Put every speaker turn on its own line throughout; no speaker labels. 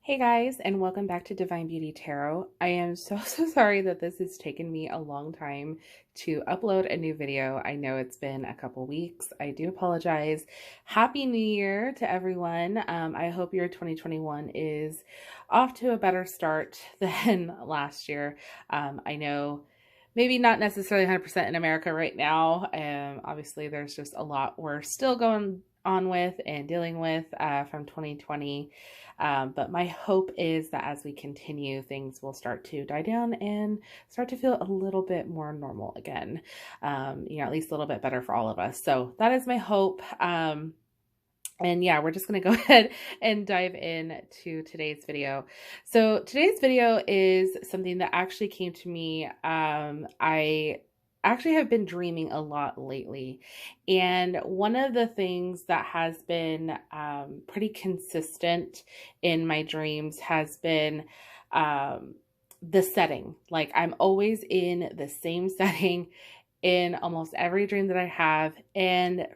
Hey guys, and welcome back to Divine Beauty Tarot. I am so sorry that this has taken me a long time to upload a new video. I know it's been a couple weeks. I do apologize. Happy New Year to everyone. I hope your 2021 is off to a better start than last year. I know maybe not necessarily 100% in America right now. Obviously, there's just a lot we're still going on with and dealing with from 2020. But my hope is that as we continue, things will start to die down and start to feel a little bit more normal again. At least a little bit better for all of us. So that is my hope. And yeah, we're just going to go ahead and dive into today's video. So today's video is something that actually came to me. I actually have been dreaming a lot lately. And one of the things that has been pretty consistent in my dreams has been the setting. Like I'm always in the same setting in almost every dream that I have. And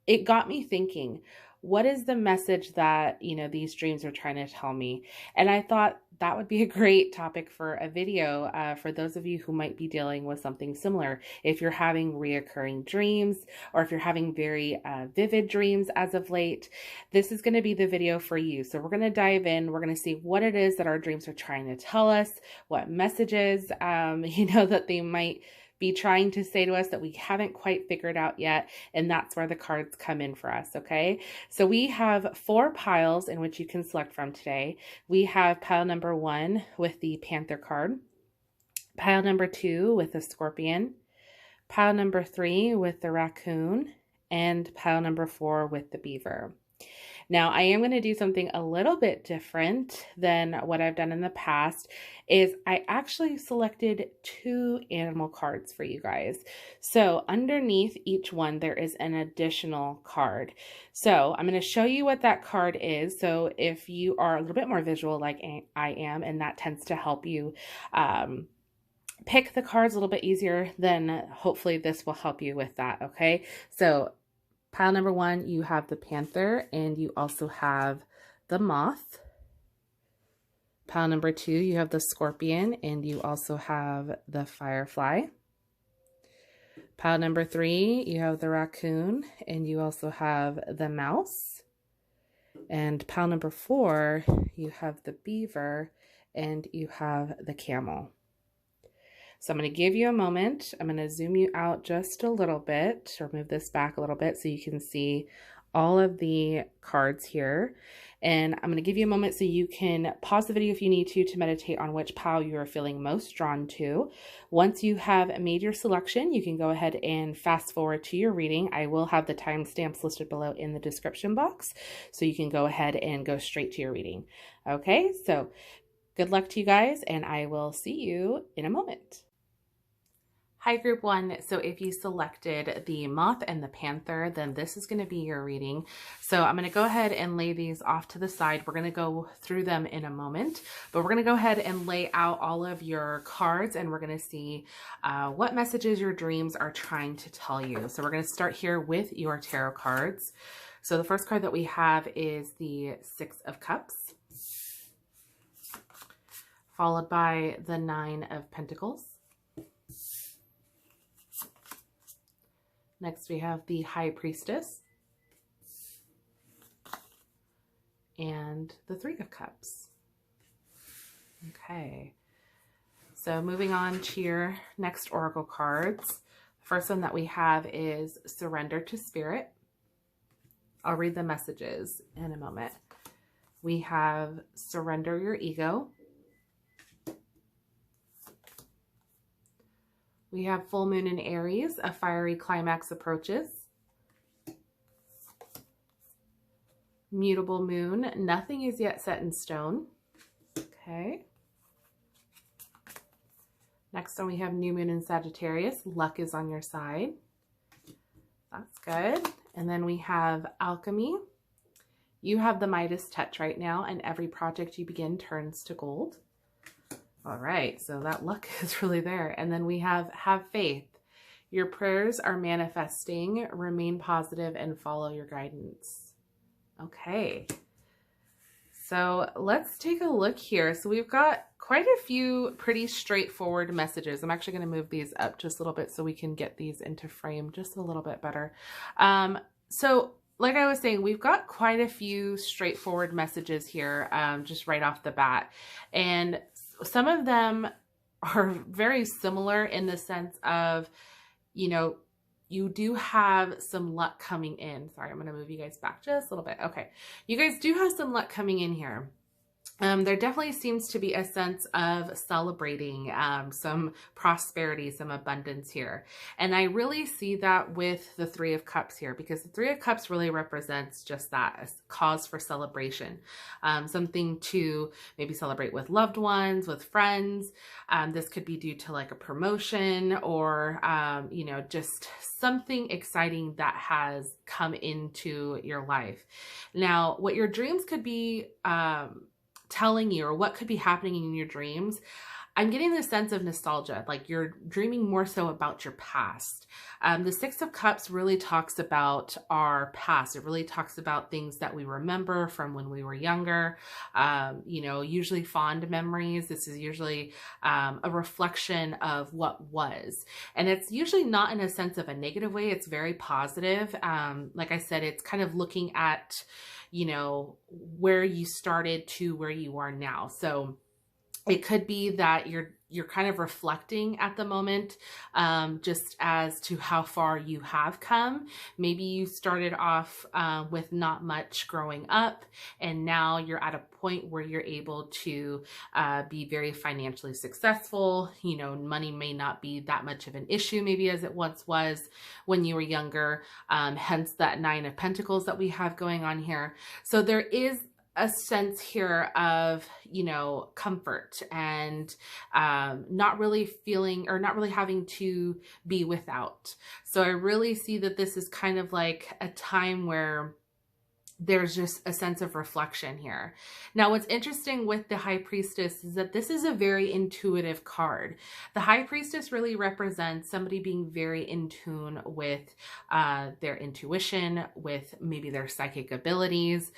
it got me thinking, what is the message that, these dreams are trying to tell me? And I thought that would be a great topic for a video for those of you who might be dealing with something similar. If you're having reoccurring dreams, or if you're having very vivid dreams as of late, this is going to be the video for you. So we're going to dive in. We're going to see what it is that our dreams are trying to tell us, what messages, that they might be trying to say to us that we haven't quite figured out yet. And that's where the cards come in for us, okay? So we have 4 piles in which you can select from today. We have pile number 1 with the Panther card, pile number 2 with the Scorpion, pile number 3 with the Raccoon, and pile number 4 with the Beaver. Now, I am going to do something a little bit different than what I've done in the past. Is I actually selected 2 animal cards for you guys. So underneath each one, there is an additional card. So I'm going to show you what that card is. So if you are a little bit more visual like I am, and that tends to help you pick the cards a little bit easier, then hopefully this will help you with that, okay? So pile number 1, you have the Panther, and you also have the Moth. Pile number 2, you have the Scorpion, and you also have the Firefly. Pile number 3, you have the Raccoon, and you also have the Mouse. And pile number 4, you have the Beaver, and you have the Camel. So I'm going to give you a moment. I'm going to zoom you out just a little bit, or move this back a little bit so you can see all of the cards here. And I'm going to give you a moment so you can pause the video if you need to meditate on which pile you are feeling most drawn to. Once you have made your selection, you can go ahead and fast forward to your reading. I will have the timestamps listed below in the description box, so you can go ahead and go straight to your reading. Okay, so good luck to you guys, and I will see you in a moment. Hi, group 1. So if you selected the Moth and the Panther, then this is going to be your reading. So I'm going to go ahead and lay these off to the side. We're going to go through them in a moment, but we're going to go ahead and lay out all of your cards, and we're going to see what messages your dreams are trying to tell you. So we're going to start here with your tarot cards. So the first card that we have is the 6 of Cups, followed by the 9 of Pentacles. Next, we have the High Priestess and the 3 of Cups. Okay, so moving on to your next oracle cards. The first one that we have is Surrender to Spirit. I'll read the messages in a moment. We have Surrender Your Ego. We have Full Moon in Aries, a fiery climax approaches. Mutable Moon, nothing is yet set in stone. Okay. Next one we have New Moon in Sagittarius, luck is on your side. That's good. And then we have Alchemy. You have the Midas touch right now, and every project you begin turns to gold. All right, so that luck is really there. And then we have faith. Your prayers are manifesting. Remain positive and follow your guidance. Okay. So let's take a look here. So we've got quite a few pretty straightforward messages. I'm actually going to move these up just a little bit so we can get these into frame just a little bit better. So like I was saying, we've got quite a few straightforward messages here, just right off the bat. And some of them are very similar in the sense of, you know, you do have some luck coming in. Sorry, I'm going to move you guys back just a little bit. Okay. You guys do have some luck coming in here. There definitely seems to be a sense of celebrating some prosperity, some abundance here. And I really see that with the Three of Cups here, because the Three of Cups really represents just that, a cause for celebration. Something to maybe celebrate with loved ones, with friends. This could be due to like a promotion or, you know, just something exciting that has come into your life. Now, what your dreams could be telling you, or what could be happening in your dreams, I'm getting the sense of nostalgia, like you're dreaming more so about your past. The Six of Cups really talks about our past. It really talks about things that we remember from when we were younger, you know, usually fond memories. This is usually a reflection of what was. And it's usually not in a sense of a negative way. It's very positive. Like I said, it's kind of looking at, you know, where you started to where you are now. So it could be that you're kind of reflecting at the moment, just as to how far you have come. Maybe you started off with not much growing up, and now you're at a point where you're able to be very financially successful. You know, money may not be that much of an issue maybe as it once was when you were younger, hence that Nine of Pentacles that we have going on here. So there is a sense here of, you know, comfort and not really feeling, or not really having to be without. So I really see that this is kind of like a time where there's just a sense of reflection here. Now, what's interesting with the High Priestess is that this is a very intuitive card. The High Priestess really represents somebody being very in tune with their intuition, with maybe their psychic abilities,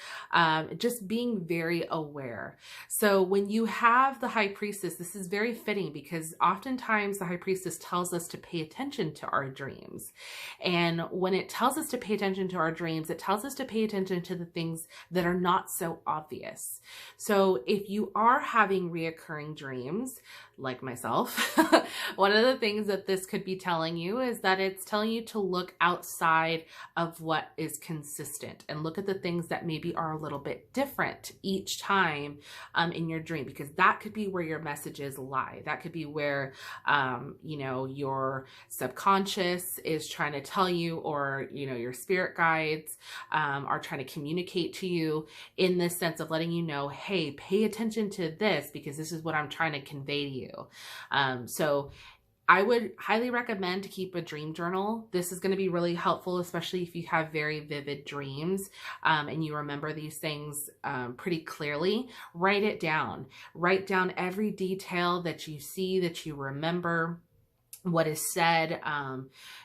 just being very aware. So when you have the High Priestess, this is very fitting because oftentimes the High Priestess tells us to pay attention to our dreams. And when it tells us to pay attention to our dreams, it tells us to pay attention to the things that are not so obvious. So if you are having reoccurring dreams, like myself, one of the things that this could be telling you is that it's telling you to look outside of what is consistent and look at the things that maybe are a little bit different each time in your dream, because that could be where your messages lie. That could be where, you know, your subconscious is trying to tell you, or, you know, your spirit guides are trying to communicate to you in this sense of letting you know, hey, pay attention to this because this is what I'm trying to convey to you. So I would highly recommend to keep a dream journal. This is going to be really helpful, especially if you have very vivid dreams and you remember these things pretty clearly. Write it down. Write down every detail that you see, that you remember, what is said,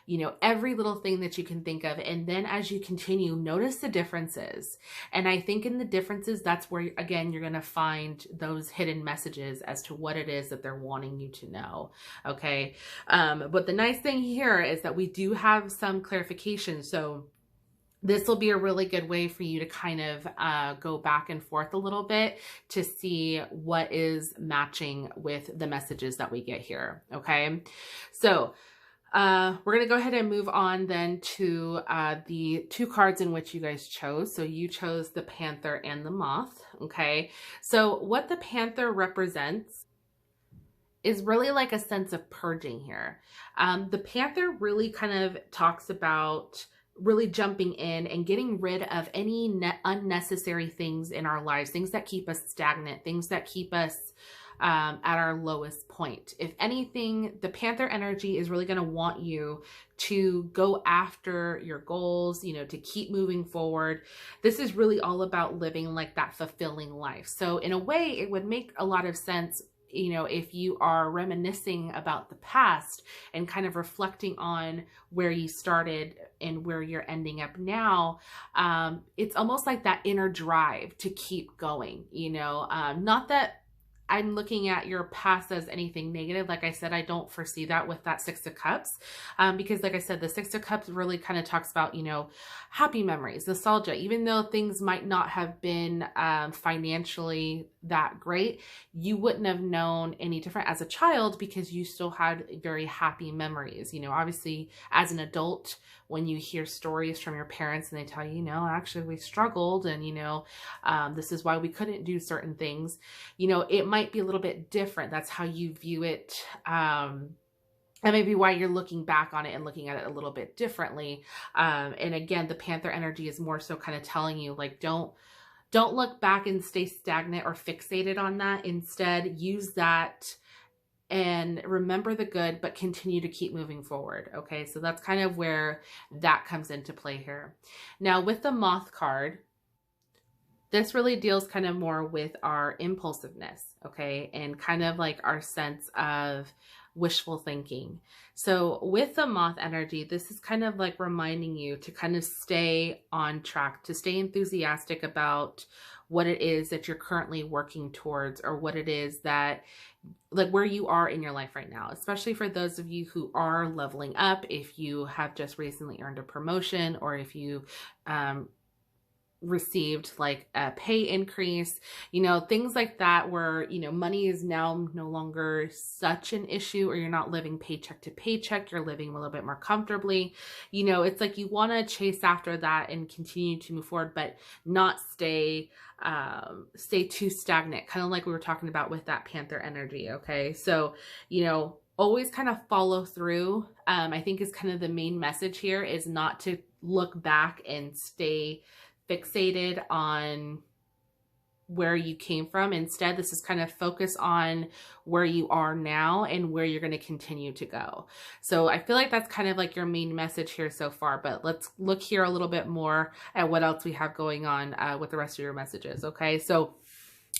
you know, every little thing that you can think of. And then as you continue, notice the differences. And I think in the differences, that's where, again, you're going to find those hidden messages as to what it is that they're wanting you to know. Okay. But the nice thing here is that we do have some clarification. So this will be a really good way for you to kind of go back and forth a little bit to see what is matching with the messages that we get here. Okay. So we're going to go ahead and move on then to the two cards in which you guys chose. So you chose the Panther and the Moth. Okay. So what the Panther represents is really like a sense of purging here. The Panther really kind of talks about really jumping in and getting rid of any unnecessary things in our lives, things that keep us stagnant, things that keep us at our lowest point. If anything, the Panther energy is really going to want you to go after your goals, you know, to keep moving forward. This is really all about living like that fulfilling life. So in a way, it would make a lot of sense you know, if you are reminiscing about the past and kind of reflecting on where you started and where you're ending up now, it's almost like that inner drive to keep going, you know, not that I'm looking at your past as anything negative. Like I said, I don't foresee that with that Six of Cups, because like I said, the Six of Cups really kind of talks about, you know, happy memories, nostalgia, even though things might not have been financially that great, you wouldn't have known any different as a child because you still had very happy memories. You know, obviously as an adult, when you hear stories from your parents and they tell you, you know, actually we struggled and, you know, this is why we couldn't do certain things, you know, it might be a little bit different. That's how you view it. And maybe why you're looking back on it and looking at it a little bit differently. And again, the Panther energy is more so kind of telling you, like, don't look back and stay stagnant or fixated on that. Instead, use that and remember the good, but continue to keep moving forward. Okay, so that's kind of where that comes into play here. Now with the Moth card, this really deals kind of more with our impulsiveness, okay, and kind of like our sense of wishful thinking. So with the Moth energy, this is kind of like reminding you to kind of stay on track, to stay enthusiastic about what it is that you're currently working towards, or what it is that, like, where you are in your life right now, especially for those of you who are leveling up, if you have just recently earned a promotion, or if you received like a pay increase, you know, things like that, where, you know, money is now no longer such an issue, or you're not living paycheck to paycheck, you're living a little bit more comfortably. You know, it's like you want to chase after that and continue to move forward, but not stay too stagnant, kind of like we were talking about with that Panther energy. Okay, so, you know, always kind of follow through. I think is kind of the main message here, is not to look back and stay fixated on where you came from. Instead, this is kind of focus on where you are now and where you're going to continue to go. So I feel like that's kind of like your main message here so far, but let's look here a little bit more at what else we have going on with the rest of your messages. Okay, so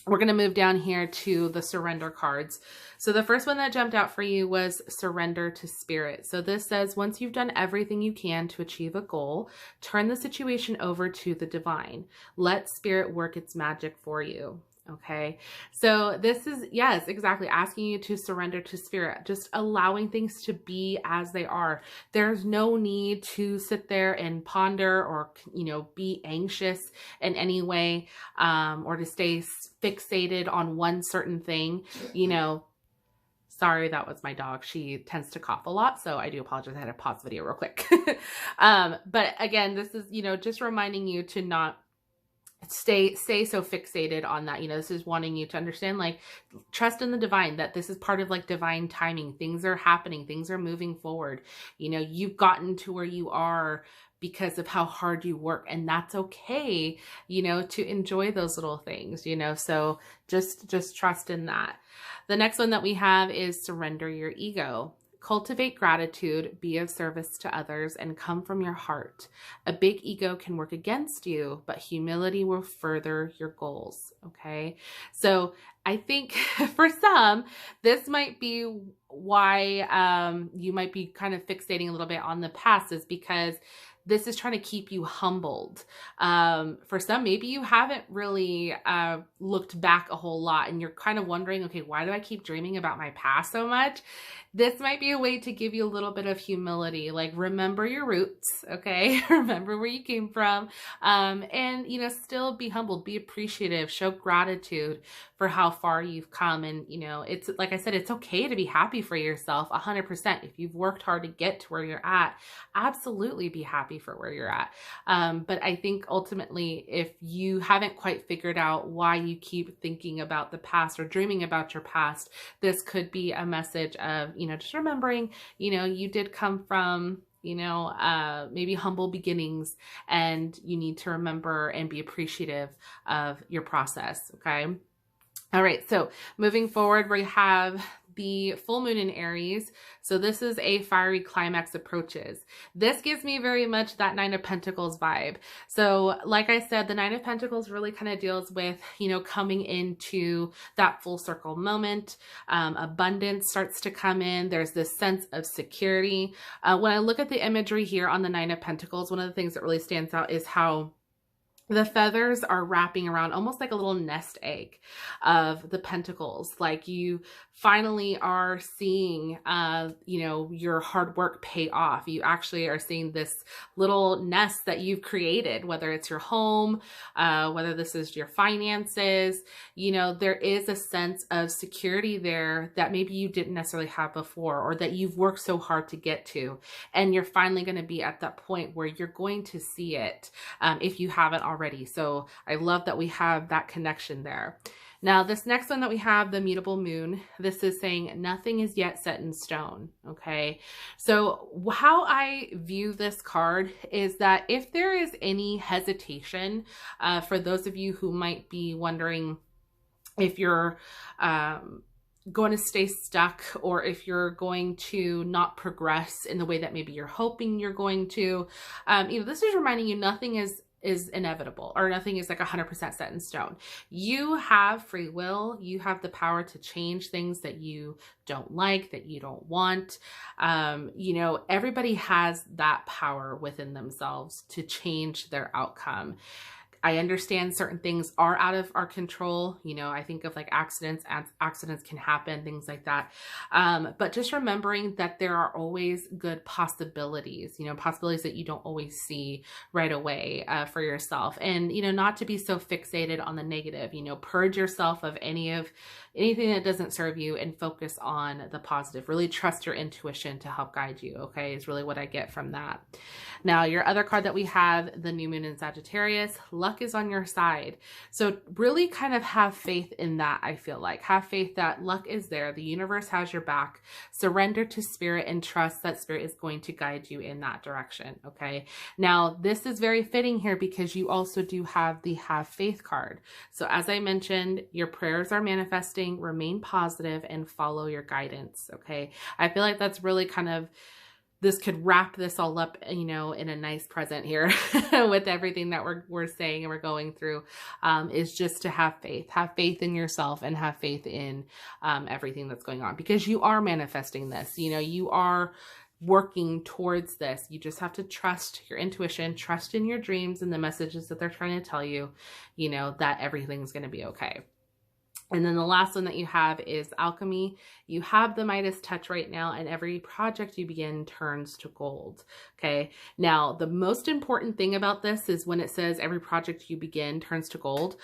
we're going to move down here to the surrender cards. So the first one that jumped out for you was surrender to spirit. So this says, once you've done everything you can to achieve a goal, turn the situation over to the divine. Let spirit work its magic for you. Okay, so this is, yes, exactly, asking you to surrender to spirit, just allowing things to be as they are. There's no need to sit there and ponder, or, you know, be anxious in any way, or to stay fixated on one certain thing. You know, sorry, that was my dog. She tends to cough a lot, so I do apologize. I had to pause the video real quick. But again, this is, you know, just reminding you to not stay so fixated on that. You know, this is wanting you to understand, like, trust in the divine, that this is part of like divine timing. Things are happening, things are moving forward. You know, you've gotten to where you are because of how hard you work, and that's okay, you know, to enjoy those little things, you know, so just trust in that. The next one that we have is surrender your ego. Cultivate gratitude, be of service to others, and come from your heart. A big ego can work against you, but humility will further your goals. Okay, so I think for some, this might be why you might be kind of fixating a little bit on the past, is because this is trying to keep you humbled. For some, maybe you haven't really looked back a whole lot, and you're kind of wondering, okay, why do I keep dreaming about my past so much? This might be a way to give you a little bit of humility, like remember your roots, okay? Remember where you came from, and, you know, still be humbled, be appreciative, show gratitude for how far you've come. And, you know, it's like I said, it's okay to be happy for yourself 100%. If you've worked hard to get to where you're at, absolutely be happy for where you're at. But I think ultimately, if you haven't quite figured out why you keep thinking about the past or dreaming about your past, this could be a message of, you know, just remembering, you know, you did come from, you know, maybe humble beginnings, and you need to remember and be appreciative of your process. Okay. All right, so moving forward, we have the full moon in Aries. So this is a fiery climax approaches. This gives me very much that Nine of Pentacles vibe. So like I said, the Nine of Pentacles really kind of deals with, you know, coming into that full circle moment. Abundance starts to come in. There's this sense of security. When I look at the imagery here on the Nine of Pentacles, one of the things that really stands out is how the feathers are wrapping around almost like a little nest egg of the pentacles. Like you finally are seeing, you know, your hard work pay off. You actually are seeing this little nest that you've created, whether it's your home, whether this is your finances, you know, there is a sense of security there that maybe you didn't necessarily have before, or that you've worked so hard to get to. And you're finally going to be at that point where you're going to see it, if you haven't already. So I love that we have that connection there. Now, this next one that we have, the mutable moon, this is saying nothing is yet set in stone. Okay. So how I view this card is that if there is any hesitation, for those of you who might be wondering if you're, going to stay stuck, or if you're going to not progress in the way that maybe you're hoping you're going to, you know, this is reminding you nothing is inevitable, or nothing is like 100% set in stone. You have free will. You have the power to change things that you don't like, that you don't want. You know, everybody has that power within themselves to change their outcome. I understand certain things are out of our control. You know, I think of like accidents can happen, things like that. But just remembering that there are always good possibilities, you know, possibilities that you don't always see right away, for yourself. And, you know, not to be so fixated on the negative, you know, purge yourself of anything that doesn't serve you and focus on the positive. Really trust your intuition to help guide you. Okay. Is really what I get from that. Now, your other card that we have, the new moon in Sagittarius, luck is on your side. So really kind of have faith in that. I feel like have faith that luck is there. The universe has your back. Surrender to spirit and trust that spirit is going to guide you in that direction. Okay. Now, this is very fitting here because you also do have the have faith card. So as I mentioned, your prayers are manifesting, remain positive, and follow your guidance. Okay. I feel like that's really kind of, this could wrap this all up, you know, in a nice present here with everything that we're saying and we're going through, is just to have faith in yourself, and have faith in, everything that's going on, because you are manifesting this, you know, you are working towards this. You just have to trust your intuition, trust in your dreams and the messages that they're trying to tell you, you know, that everything's going to be okay. And then the last one that you have is alchemy. You have the Midas touch right now, and every project you begin turns to gold. Okay. Now, the most important thing about this is when it says every project you begin turns to gold.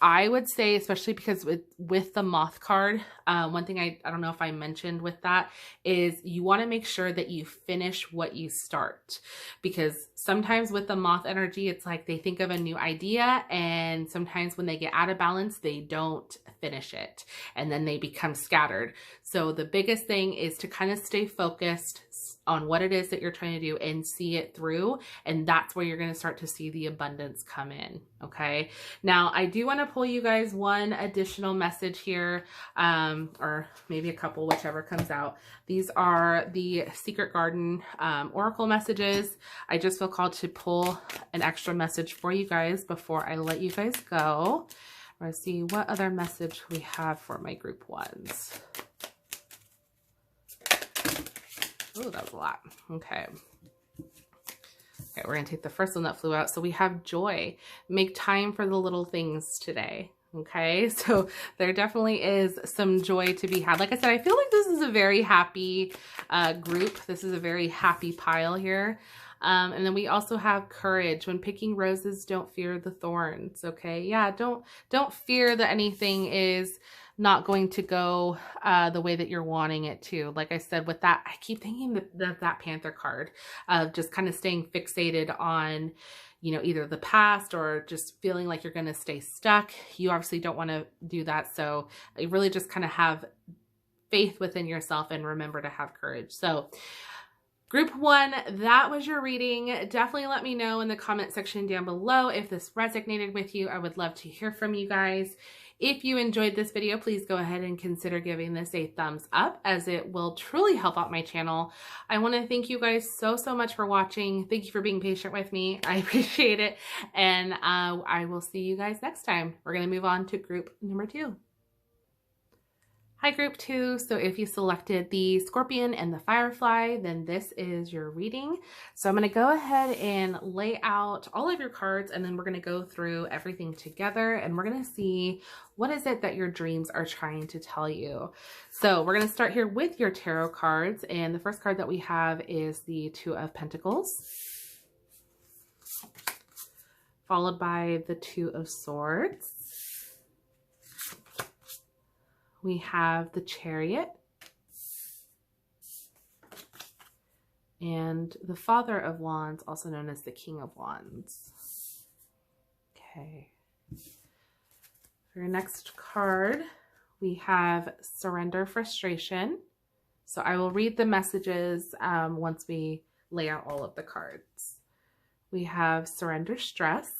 I would say, especially because with the moth card, one thing I don't know if I mentioned with that is you want to make sure that you finish what you start, because sometimes with the moth energy, it's like they think of a new idea, and sometimes when they get out of balance, they don't finish it, and then they become scattered. So the biggest thing is to kind of stay focused on what it is that you're trying to do and see it through. And that's where you're going to start to see the abundance come in. Okay. Now I do want to pull you guys one additional message here, or maybe a couple, whichever comes out. These are the Secret Garden, Oracle messages. I just feel called to pull an extra message for you guys before I let you guys go. Let's see what other message we have for my group ones. Oh, that was a lot. Okay. Okay, we're going to take the first one that flew out. So we have joy. Make time for the little things today. Okay, so there definitely is some joy to be had. Like I said, I feel like this is a very happy group. This is a very happy pile here. And then we also have courage. When picking roses, don't fear the thorns. Okay, yeah, don't fear that anything is not going to go the way that you're wanting it to. Like I said, with that, I keep thinking that Panther card of just kind of staying fixated on, you know, either the past or just feeling like you're going to stay stuck. You obviously don't want to do that. So you really just kind of have faith within yourself and remember to have courage. So group one, that was your reading. Definitely let me know in the comment section down below if this resonated with you. I would love to hear from you guys. If you enjoyed this video, please go ahead and consider giving this a thumbs up, as it will truly help out my channel. I want to thank you guys so much for watching. Thank you for being patient with me. I appreciate it. And I will see you guys next time. We're going to move on to group number 2. Hi, group 2. So if you selected the Scorpion and the Firefly, then this is your reading. So I'm going to go ahead and lay out all of your cards, and then we're going to go through everything together, and we're going to see what is it that your dreams are trying to tell you. So we're going to start here with your tarot cards, and the first card that we have is the Two of Pentacles, followed by the Two of Swords. We have the Chariot and the Father of Wands, also known as the King of Wands. Okay. For your next card, we have Surrender Frustration. So I will read the messages once we lay out all of the cards. We have Surrender Stress.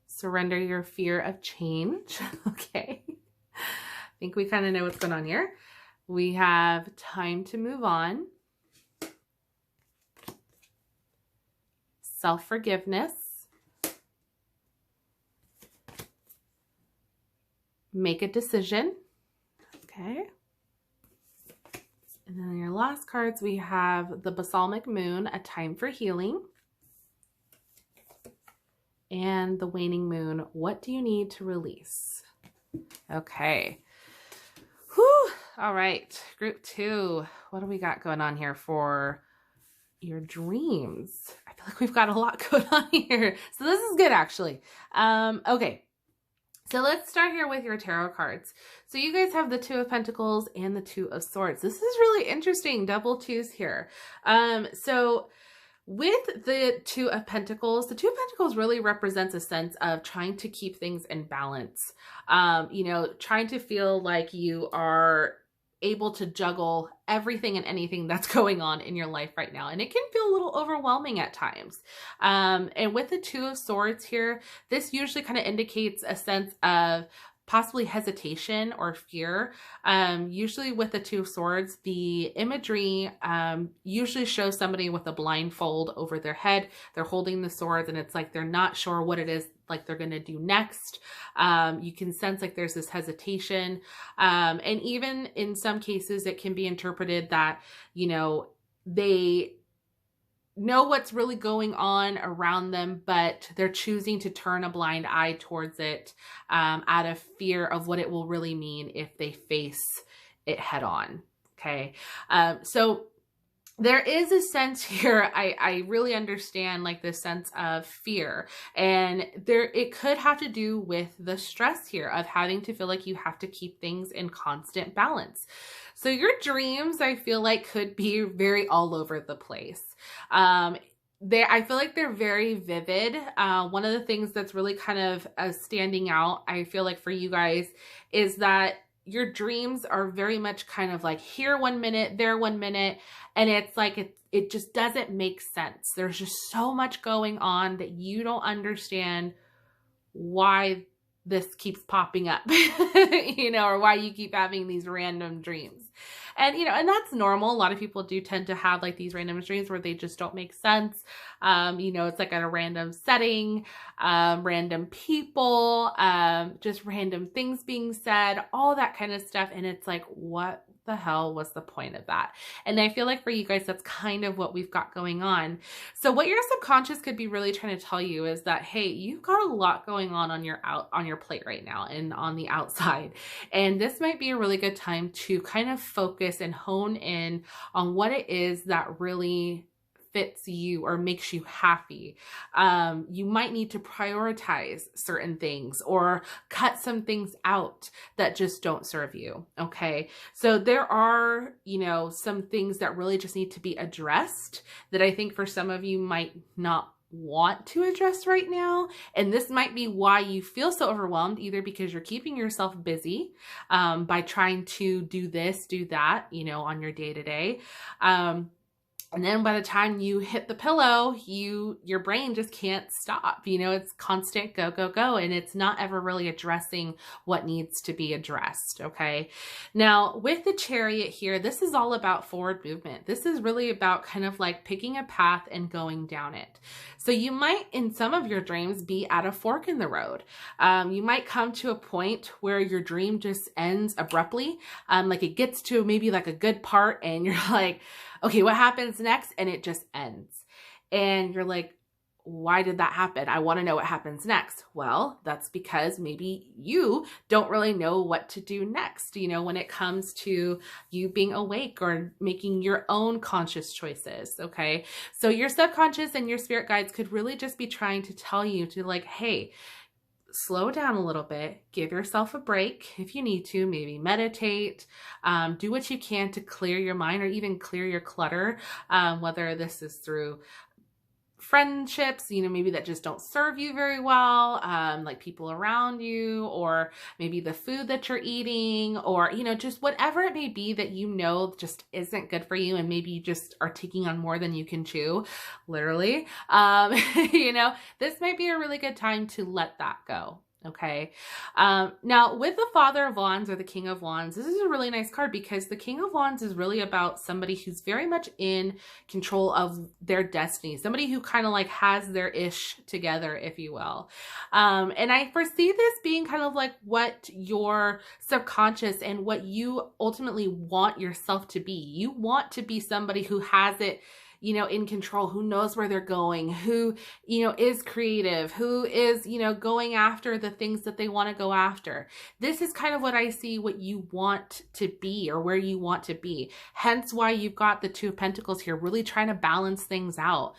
Surrender your fear of change. Okay. I think we kind of know what's going on here. We have Time to Move On. Self-forgiveness. Make a decision. Okay. And then your last cards, we have the Balsamic Moon, A Time for Healing. And the Waning Moon, What do you need to release? Okay. Whew. All right. Group 2. What do we got going on here for your dreams? I feel like we've got a lot going on here. So this is good, actually. Okay. So let's start here with your tarot cards. So you guys have the Two of Pentacles and the Two of Swords. This is really interesting. Double twos here. So with the Two of Pentacles, the Two of Pentacles really represents a sense of trying to keep things in balance. You know, trying to feel like you are able to juggle everything and anything that's going on in your life right now. And it can feel a little overwhelming at times. And with the Two of Swords here, this usually kind of indicates a sense of possibly hesitation or fear. Usually with the Two of Swords, the imagery usually shows somebody with a blindfold over their head. They're holding the swords, and it's like they're not sure what it is like they're going to do next. You can sense like there's this hesitation. And even in some cases, it can be interpreted that, you know, they know what's really going on around them, but they're choosing to turn a blind eye towards it out of fear of what it will really mean if they face it head on. Okay. So there is a sense here, I really understand like this sense of fear, and it could have to do with the stress here of having to feel like you have to keep things in constant balance. So your dreams, I feel like, could be very all over the place. I feel like they're very vivid. One of the things that's really kind of standing out, I feel like for you guys, is that your dreams are very much kind of like here 1 minute, there 1 minute, and it's like it just doesn't make sense. There's just so much going on that you don't understand why this keeps popping up, you know, or why you keep having these random dreams. And, you know, and that's normal. A lot of people do tend to have like these random dreams where they just don't make sense. You know, it's like at a random setting, random people, just random things being said, all that kind of stuff. And it's like, what the hell was the point of that? And I feel like for you guys, that's kind of what we've got going on. So what your subconscious could be really trying to tell you is that, hey, you've got a lot going on your plate right now and on the outside. And this might be a really good time to kind of focus and hone in on what it is that really fits you or makes you happy. You might need to prioritize certain things or cut some things out that just don't serve you. Okay. So there are, you know, some things that really just need to be addressed that I think for some of you might not want to address right now. And this might be why you feel so overwhelmed, either because you're keeping yourself busy by trying to do this, do that, you know, on your day to day. And then by the time you hit the pillow, your brain just can't stop. It's constant go, go, go. And it's not ever really addressing what needs to be addressed. Okay. Now with the Chariot here, this is all about forward movement. This is really about kind of like picking a path and going down it. So you might, in some of your dreams, be at a fork in the road. You might come to a point where your dream just ends abruptly. Like it gets to maybe like a good part and you're like, okay, what happens next? And it just ends. And you're like, why did that happen? I want to know what happens next. Well, that's because maybe you don't really know what to do next, when it comes to you being awake or making your own conscious choices. Okay. So your subconscious and your spirit guides could really just be trying to tell you to like, hey, slow down a little bit, give yourself a break if you need to, maybe meditate, do what you can to clear your mind or even clear your clutter, whether this is through friendships, maybe that just don't serve you very well, like people around you, or maybe the food that you're eating, or, just whatever it may be that just isn't good for you. And maybe you just are taking on more than you can chew, literally. This might be a really good time to let that go. Okay. Now with the Father of Wands or the King of Wands, this is a really nice card because the King of Wands is really about somebody who's very much in control of their destiny. Somebody who kind of like has their ish together, if you will. And I foresee this being kind of like what your subconscious and what you ultimately want yourself to be. You want to be somebody who has it, in control, who knows where they're going, who, is creative, who is, going after the things that they want to go after. This is kind of what I see what you want to be or where you want to be. Hence why you've got the Two of Pentacles here, really trying to balance things out,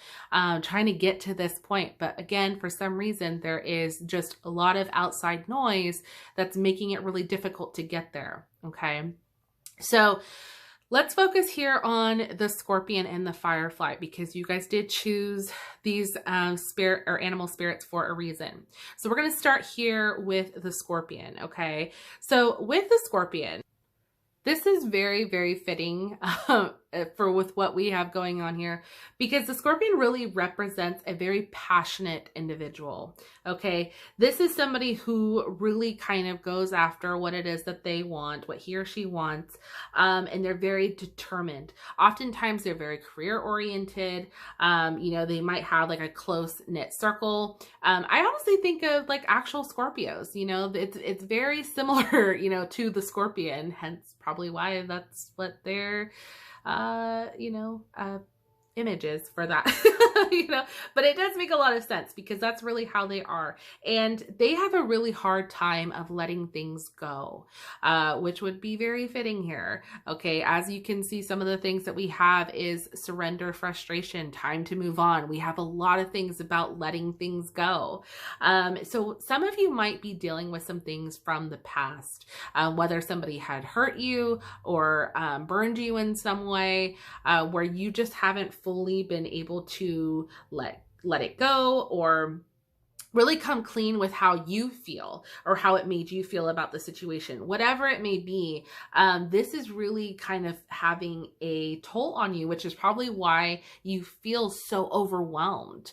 trying to get to this point. But again, for some reason, there is just a lot of outside noise that's making it really difficult to get there. Okay. So let's focus here on the Scorpion and the Firefly because you guys did choose these spirit or animal spirits for a reason. So we're going to start here with the Scorpion. Okay. So with the Scorpion, this is very, very fitting with what we have going on here because the Scorpion really represents a very passionate individual. Okay. This is somebody who really kind of goes after what it is that they want, what he or she wants. And they're very determined. Oftentimes they're very career oriented. They might have like a close knit circle. I honestly think of like actual Scorpios, it's very similar, to the Scorpion, hence probably why that's what they're images for that, but it does make a lot of sense because that's really how they are. And they have a really hard time of letting things go, which would be very fitting here. Okay. As you can see, some of the things that we have is surrender, frustration, time to move on. We have a lot of things about letting things go. So some of you might be dealing with some things from the past, whether somebody had hurt you or burned you in some way, where you just haven't fully been able to let it go or really come clean with how you feel or how it made you feel about the situation. Whatever it may be, this is really kind of having a toll on you, which is probably why you feel so overwhelmed,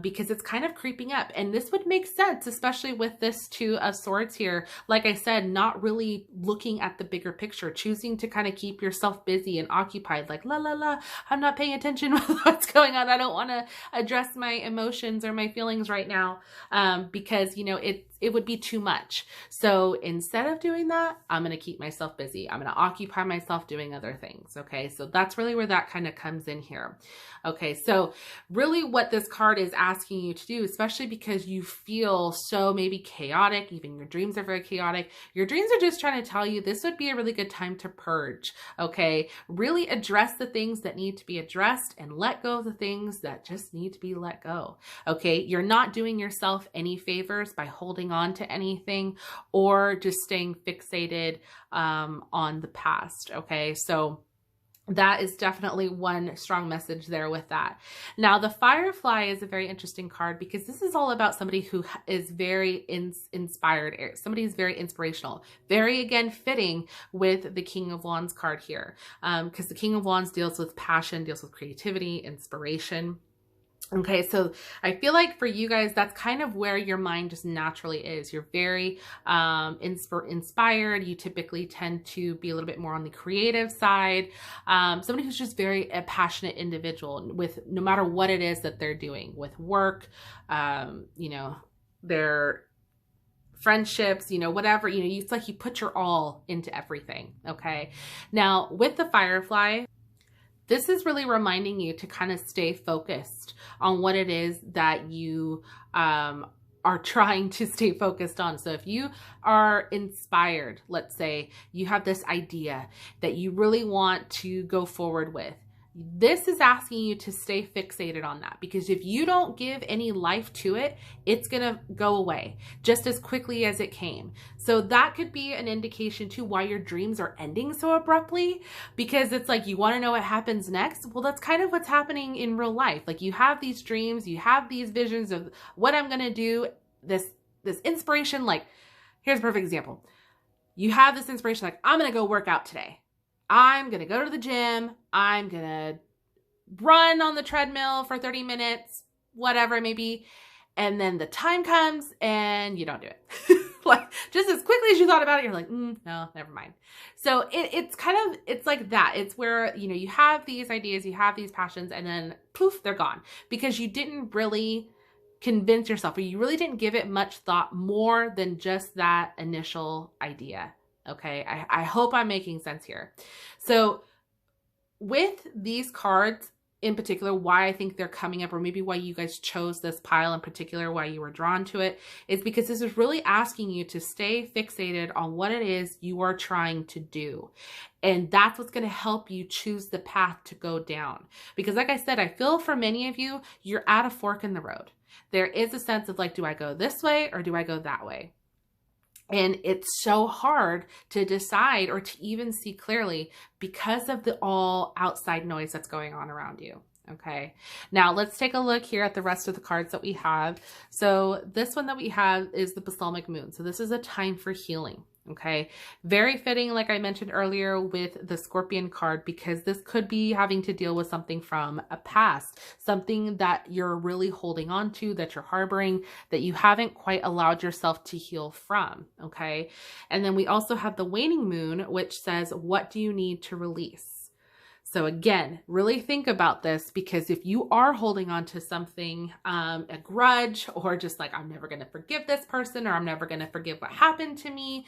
because it's kind of creeping up. And this would make sense, especially with this Two of Swords here. Like I said, not really looking at the bigger picture, choosing to kind of keep yourself busy and occupied, like, I'm not paying attention with what's going on. I don't want to address my emotions or my feelings right now. Because, it would be too much. So instead of doing that, I'm going to keep myself busy. I'm going to occupy myself doing other things. Okay. So that's really where that kind of comes in here. Okay. So really what this card is asking you to do, especially because you feel so maybe chaotic, even your dreams are very chaotic. Your dreams are just trying to tell you this would be a really good time to purge. Okay. Really address the things that need to be addressed and let go of the things that just need to be let go. Okay. You're not doing yourself any favors by holding on to anything or just staying fixated on the past. Okay. So That is definitely one strong message there with that. Now, the Firefly is a very interesting card because this is all about somebody who is very inspired. Somebody who's very inspirational. Very, again, fitting with the King of Wands card here. Because the King of Wands deals with passion, deals with creativity, inspiration. Okay, so I feel like for you guys, that's kind of where your mind just naturally is. You're very inspired. You typically tend to be a little bit more on the creative side. Somebody who's just very a passionate individual with no matter what it is that they're doing with work, you know, their friendships, you know, whatever, you know, it's like you put your all into everything. Okay, now with the Firefly, this is really reminding you to kind of stay focused on what it is that you are trying to stay focused on. So if you are inspired, let's say you have this idea that you really want to go forward with, this is asking you to stay fixated on that, because if you don't give any life to it, it's going to go away just as quickly as it came. So that could be an indication to why your dreams are ending so abruptly, because it's like you want to know what happens next. Well, that's kind of what's happening in real life. Like you have these dreams, you have these visions of what I'm going to do, this inspiration. Like here's a perfect example. You have this inspiration, like I'm going to go work out today. I'm going to go to the gym. I'm going to run on the treadmill for 30 minutes, whatever it may be. And then the time comes and you don't do it. Like just as quickly as you thought about it, you're like, no, never mind. So it's like that. It's where, you know, you have these ideas, you have these passions, and then poof, they're gone because you didn't really convince yourself, or you really didn't give it much thought more than just that initial idea. Okay, I hope I'm making sense here. So with these cards in particular, why I think they're coming up, or maybe why you guys chose this pile in particular, why you were drawn to it, is because this is really asking you to stay fixated on what it is you are trying to do. And that's what's going to help you choose the path to go down. Because like I said, I feel for many of you, you're at a fork in the road. There is a sense of like, do I go this way or do I go that way? And it's so hard to decide or to even see clearly because of the all outside noise that's going on around you. Okay, now let's take a look here at the rest of the cards that we have. So this one that we have is the Balsamic Moon. So this is a time for healing. Okay, very fitting, like I mentioned earlier, with the Scorpion card, because this could be having to deal with something from a past, something that you're really holding on to, that you're harboring, that you haven't quite allowed yourself to heal from. Okay, and then we also have the Waning Moon, which says, what do you need to release? So again, really think about this, because if you are holding on to something, a grudge, or just like, I'm never going to forgive this person, or I'm never going to forgive what happened to me,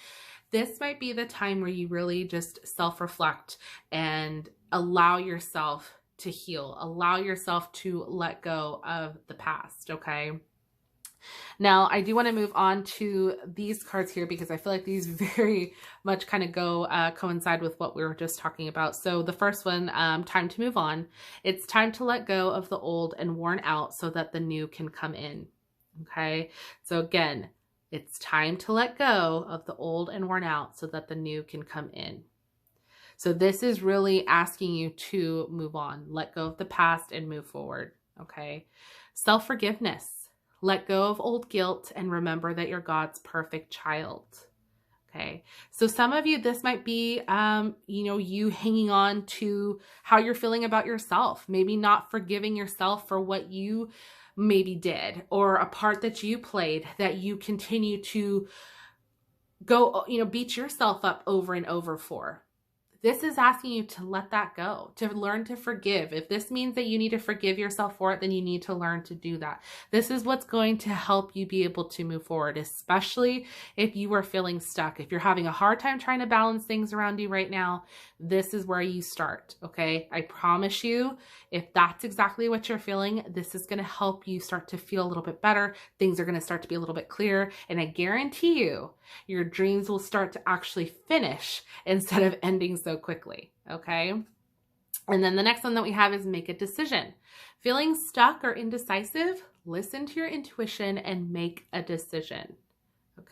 this might be the time where you really just self-reflect and allow yourself to heal, allow yourself to let go of the past, okay? Now, I do want to move on to these cards here because I feel like these very much kind of go coincide with what we were just talking about. So the first one, time to move on. It's time to let go of the old and worn out so that the new can come in. Okay, so again, it's time to let go of the old and worn out so that the new can come in. So this is really asking you to move on, let go of the past and move forward. Okay, self-forgiveness. Let go of old guilt and remember that you're God's perfect child. Okay, so some of you, this might be, you know, you hanging on to how you're feeling about yourself, maybe not forgiving yourself for what you maybe did, or a part that you played that you continue to go, you know, beat yourself up over and over for. This is asking you to let that go, to learn to forgive. If this means that you need to forgive yourself for it, then you need to learn to do that. This is what's going to help you be able to move forward, especially if you are feeling stuck. If you're having a hard time trying to balance things around you right now, this is where you start, okay? I promise you, if that's exactly what you're feeling, this is going to help you start to feel a little bit better. Things are going to start to be a little bit clearer, and I guarantee you, your dreams will start to actually finish instead of ending so quickly, okay? And then the next one that we have is make a decision. Feeling stuck or indecisive? Listen to your intuition and make a decision,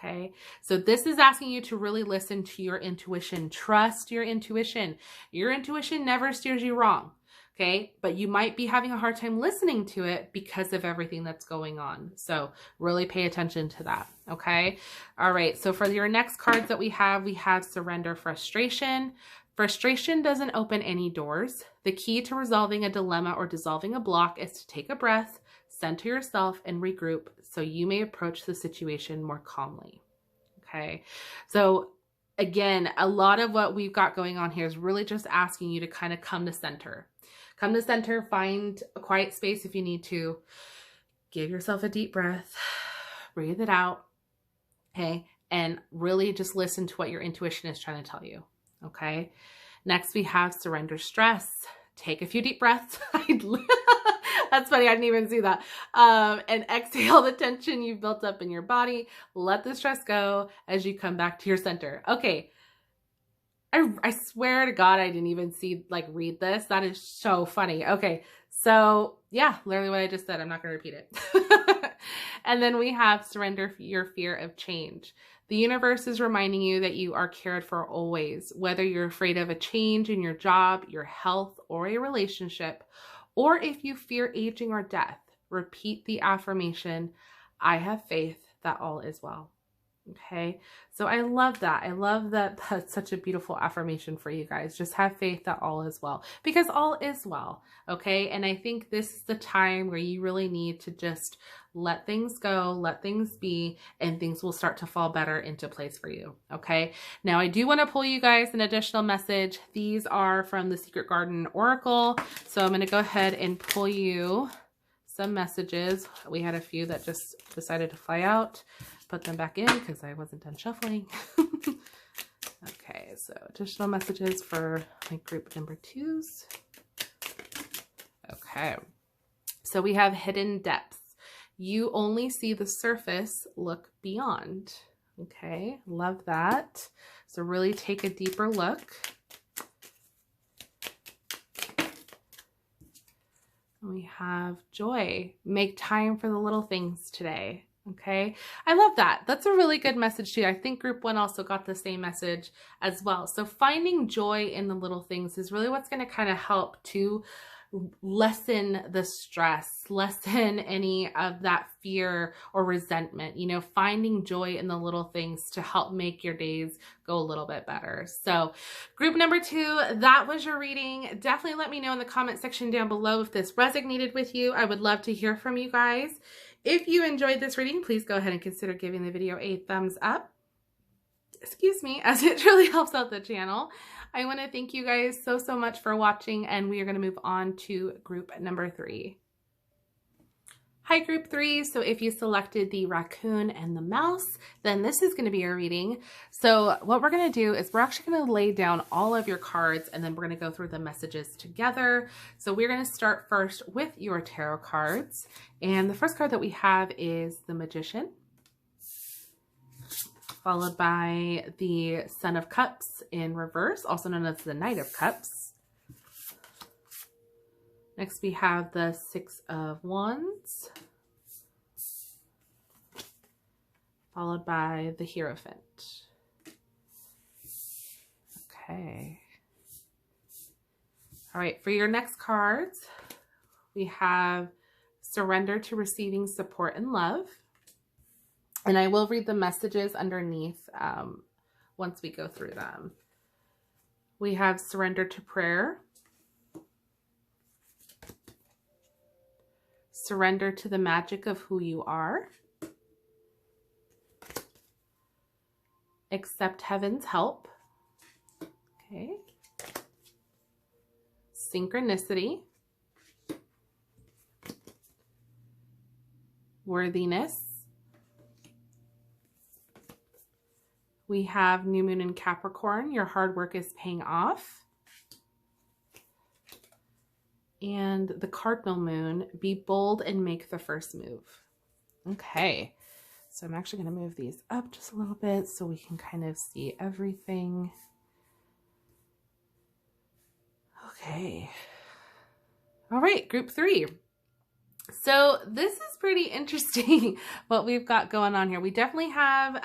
Okay, so this is asking you to really listen to your intuition. Trust your intuition. Your intuition never steers you wrong. Okay, but you might be having a hard time listening to it because of everything that's going on. So really pay attention to that. Okay, all right, so for your next cards that we have surrender, frustration. Frustration doesn't open any doors. The key to resolving a dilemma or dissolving a block is to take a breath, center yourself, and regroup so you may approach the situation more calmly. Okay, so again, a lot of what we've got going on here is really just asking you to kind of come to center. Come to center, find a quiet space if you need to. Give yourself a deep breath, breathe it out, okay? And really just listen to what your intuition is trying to tell you, okay? Next, we have surrender stress. Take a few deep breaths. That's funny, I didn't even see that. And exhale the tension you've built up in your body. Let the stress go as you come back to your center. Okay. I swear to God, I didn't even read this. That is so funny. Okay. So yeah, literally what I just said. I'm not going to repeat it. And then we have surrender your fear of change. The universe is reminding you that you are cared for always, whether you're afraid of a change in your job, your health, or a relationship, or if you fear aging or death. Repeat the affirmation, I have faith that all is well. Okay, so I love that. I love that that's such a beautiful affirmation for you guys. Just have faith that all is well, because all is well. Okay, and I think this is the time where you really need to just let things go, let things be, and things will start to fall better into place for you. Okay, now I do want to pull you guys an additional message. These are from the Secret Garden Oracle. So I'm going to go ahead and pull you some messages. We had a few that just decided to fly out. Put them back in because I wasn't done shuffling. Okay, so additional messages for my group number 2s. Okay, so we have hidden depths. You only see the surface, look beyond. Okay, love that. So really take a deeper look. We have joy. Make time for the little things today. Okay, I love that. That's a really good message too. I think group 1 also got the same message as well. So finding joy in the little things is really what's going to kind of help to lessen the stress, lessen any of that fear or resentment, you know, finding joy in the little things to help make your days go a little bit better. So group number 2, that was your reading. Definitely let me know in the comment section down below if this resonated with you. I would love to hear from you guys. If you enjoyed this reading, please go ahead and consider giving the video a thumbs up. Excuse me, as it really helps out the channel. I want to thank you guys so much for watching, and we are going to move on to group number 3. Hi, group 3. So if you selected the raccoon and the mouse, then this is going to be your reading. So what we're going to do is we're actually going to lay down all of your cards, and then we're going to go through the messages together. So we're going to start first with your tarot cards. And the first card that we have is the Magician, followed by the Son of Cups in reverse, also known as the Knight of Cups. Next, we have the Six of Wands, followed by the Hierophant. Okay. All right, for your next cards, we have Surrender to Receiving Support and Love. And I will read the messages underneath once we go through them. We have Surrender to Prayer, Surrender to the Magic of Who You Are, Accept Heaven's Help, okay, Synchronicity, Worthiness. We have New Moon in Capricorn, your hard work is paying off. And the Cardinal Moon, be bold and make the first move. Okay, so I'm actually going to move these up just a little bit so we can kind of see everything. Okay. All right, group 3. So this is pretty interesting what we've got going on here. We definitely have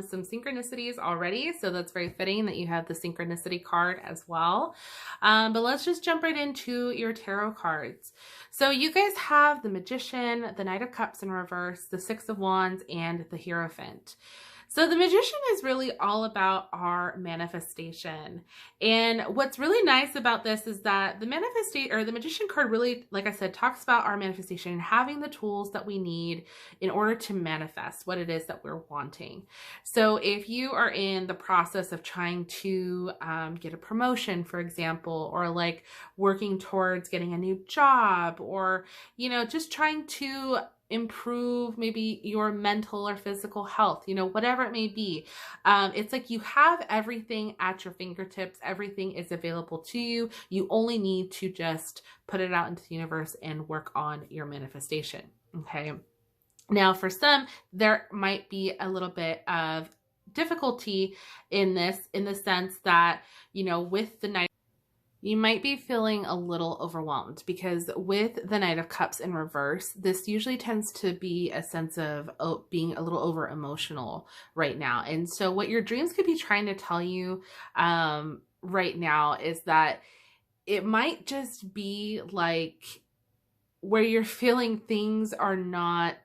some synchronicities already, so that's very fitting that you have the synchronicity card as well. But let's just jump right into your tarot cards. So you guys have the Magician, the Knight of Cups in reverse, the Six of Wands, and the Hierophant. So the Magician is really all about our manifestation. And what's really nice about this is that the Magician card really, like I said, talks about our manifestation and having the tools that we need in order to manifest what it is that we're wanting. So if you are in the process of trying to get a promotion, for example, or like working towards getting a new job, or, you know, just trying to improve maybe your mental or physical health, you know, whatever it may be. It's like you have everything at your fingertips. Everything is available to you. You only need to just put it out into the universe and work on your manifestation. Okay. Now, for some, there might be a little bit of difficulty in this, in the sense that, you know, with the Knight, you might be feeling a little overwhelmed, because with the Knight of Cups in reverse, this usually tends to be a sense of being a little over emotional right now. And so what your dreams could be trying to tell you right now is that it might just be like where you're feeling things are not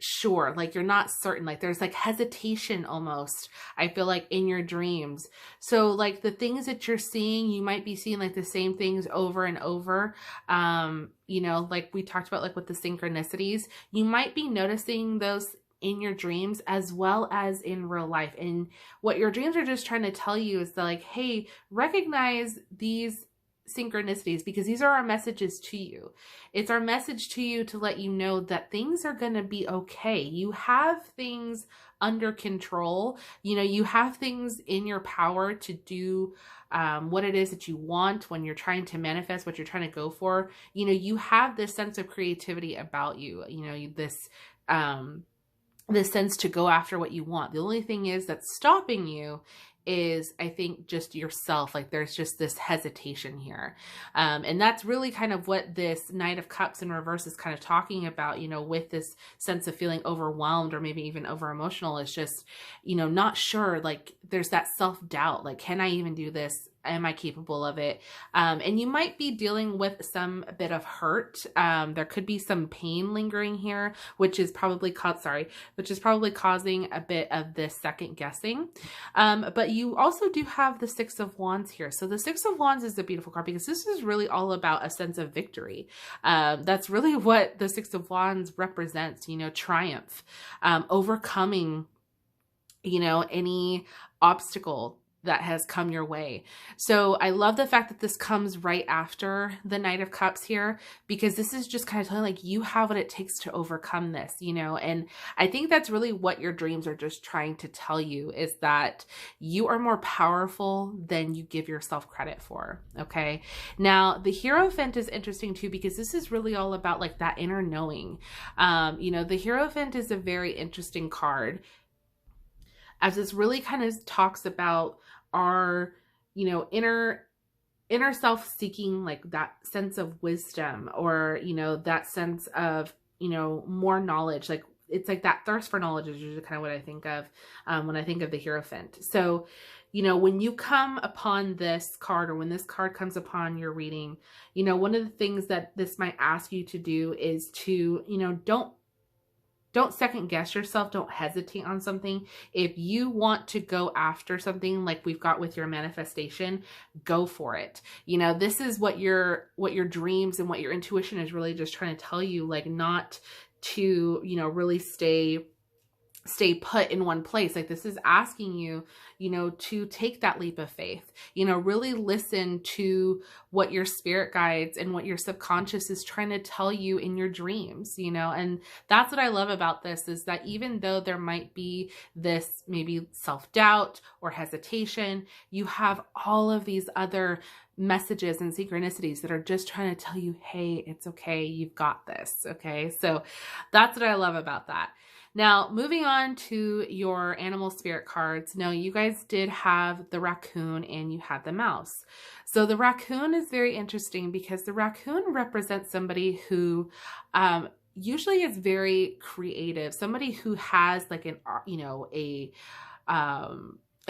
sure, like you're not certain, like there's like hesitation almost, I feel like, in your dreams. So like the things that you're seeing, you might be seeing like the same things over and over. You know, like we talked about, like with the synchronicities, you might be noticing those in your dreams as well as in real life. And what your dreams are just trying to tell you is that, like, hey, recognize these synchronicities, because these are our messages to you. It's our message to you to let you know that things are going to be okay. You have things under control. You know, you have things in your power to do what it is that you want when you're trying to manifest what you're trying to go for. You know, you have this sense of creativity about you, you know, this sense to go after what you want. The only thing is that's stopping you is, I think, just yourself. Like there's just this hesitation here. And that's really kind of what this Knight of Cups in reverse is kind of talking about, you know, with this sense of feeling overwhelmed or maybe even over emotional. Is just, you know, not sure, like there's that self-doubt, like, can I even do this? Am I capable of it? And you might be dealing with some bit of hurt. There could be some pain lingering here, which is probably causing a bit of this second guessing. But you also do have the Six of Wands here. So the Six of Wands is a beautiful card, because this is really all about a sense of victory. That's really what the Six of Wands represents, you know, triumph, overcoming, you know, any obstacle that has come your way. So I love the fact that this comes right after the Knight of Cups here, because this is just kind of telling, like, you have what it takes to overcome this, you know. And I think that's really what your dreams are just trying to tell you, is that you are more powerful than you give yourself credit for. Okay. Now the Hierophant is interesting too, because this is really all about like that inner knowing. You know, the Hierophant is a very interesting card, as this really kind of talks about our, you know, inner self seeking, like that sense of wisdom, or, you know, that sense of, you know, more knowledge. Like it's like that thirst for knowledge is usually kind of what I think of when I think of the Hierophant. So, you know, when you come upon this card, or when this card comes upon your reading, you know, one of the things that this might ask you to do is to, you know, don't second guess yourself. Don't hesitate on something. If you want to go after something, like we've got with your manifestation, go for it. You know, this is what your dreams and what your intuition is really just trying to tell you, like not to, you know, really stay put in one place. Like this is asking you, you know, to take that leap of faith, you know, really listen to what your spirit guides and what your subconscious is trying to tell you in your dreams, you know. And that's what I love about this, is that even though there might be this maybe self-doubt or hesitation, you have all of these other messages and synchronicities that are just trying to tell you, hey, it's okay. You've got this. Okay. So that's what I love about that. Now, moving on to your animal spirit cards. Now, you guys did have the raccoon and you had the mouse. So the raccoon is very interesting because the raccoon represents somebody who usually is very creative, somebody who has like a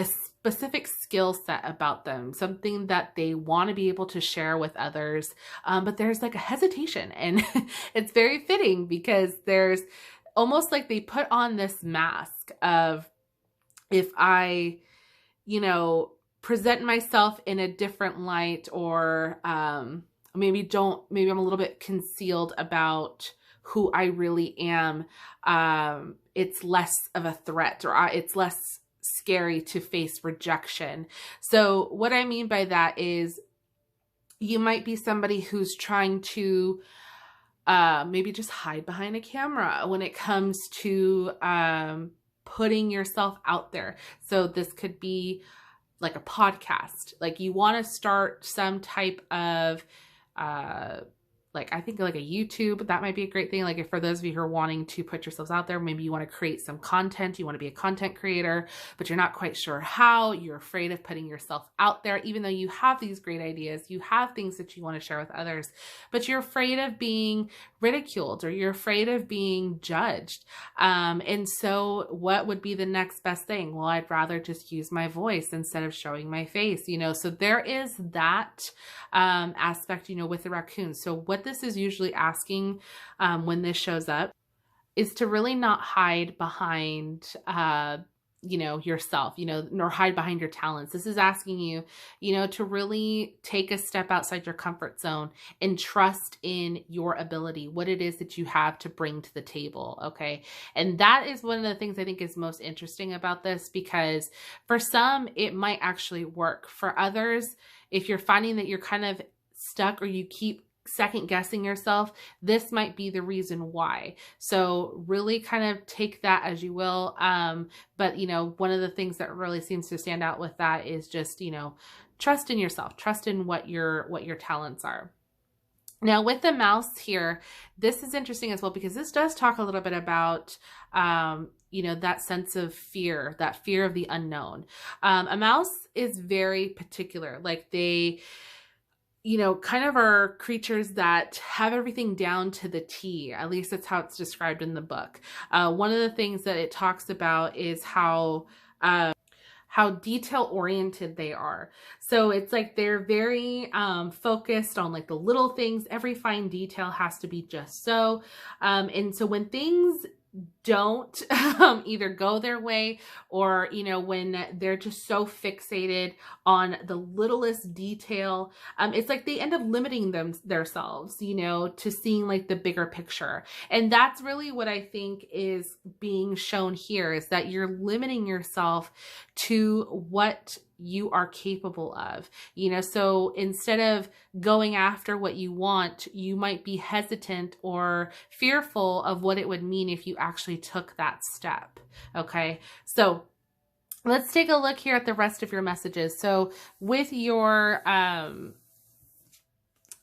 specific skill set about them, something that they want to be able to share with others. But there's like a hesitation, and it's very fitting because there's almost like they put on this mask of, if I, present myself in a different light, or maybe I'm a little bit concealed about who I really am, it's less of a threat, or it's less scary to face rejection. So what I mean by that is you might be somebody who's trying to maybe just hide behind a camera when it comes to putting yourself out there. So this could be like a podcast, like you want to start some type of I think like a YouTube, that might be a great thing. Like if for those of you who are wanting to put yourselves out there, maybe you want to create some content, you want to be a content creator, but you're not quite sure how, you're afraid of putting yourself out there, even though you have these great ideas, you have things that you want to share with others, but you're afraid of being ridiculed, or you're afraid of being judged. And so what would be the next best thing? Well, I'd rather just use my voice instead of showing my face, so there is that aspect, with the raccoon. So what this is usually asking when this shows up is to really not hide behind yourself, nor hide behind your talents. This is asking you, to really take a step outside your comfort zone and trust in your ability, what it is that you have to bring to the table. Okay. And that is one of the things I think is most interesting about this, because for some, it might actually work. For others, if you're finding that you're kind of stuck, or you keep second guessing yourself, this might be the reason why. So really kind of take that as you will. But one of the things that really seems to stand out with that is just, trust in yourself, trust in what your talents are. Now with the mouse here, this is interesting as well, because this does talk a little bit about, that sense of fear, that fear of the unknown. A mouse is very particular. Like they, kind of are creatures that have everything down to the T. At least that's how it's described in the book. One of the things that it talks about is how detail oriented they are. So it's like they're very focused on like the little things. Every fine detail has to be just so. And so when things don't either go their way, or when they're just so fixated on the littlest detail, it's like they end up limiting themselves to seeing like the bigger picture. And that's really what I think is being shown here, is that you're limiting yourself to what you are capable of, so instead of going after what you want, you might be hesitant or fearful of what it would mean if you actually took that step. Okay. So let's take a look here at the rest of your messages. So with your,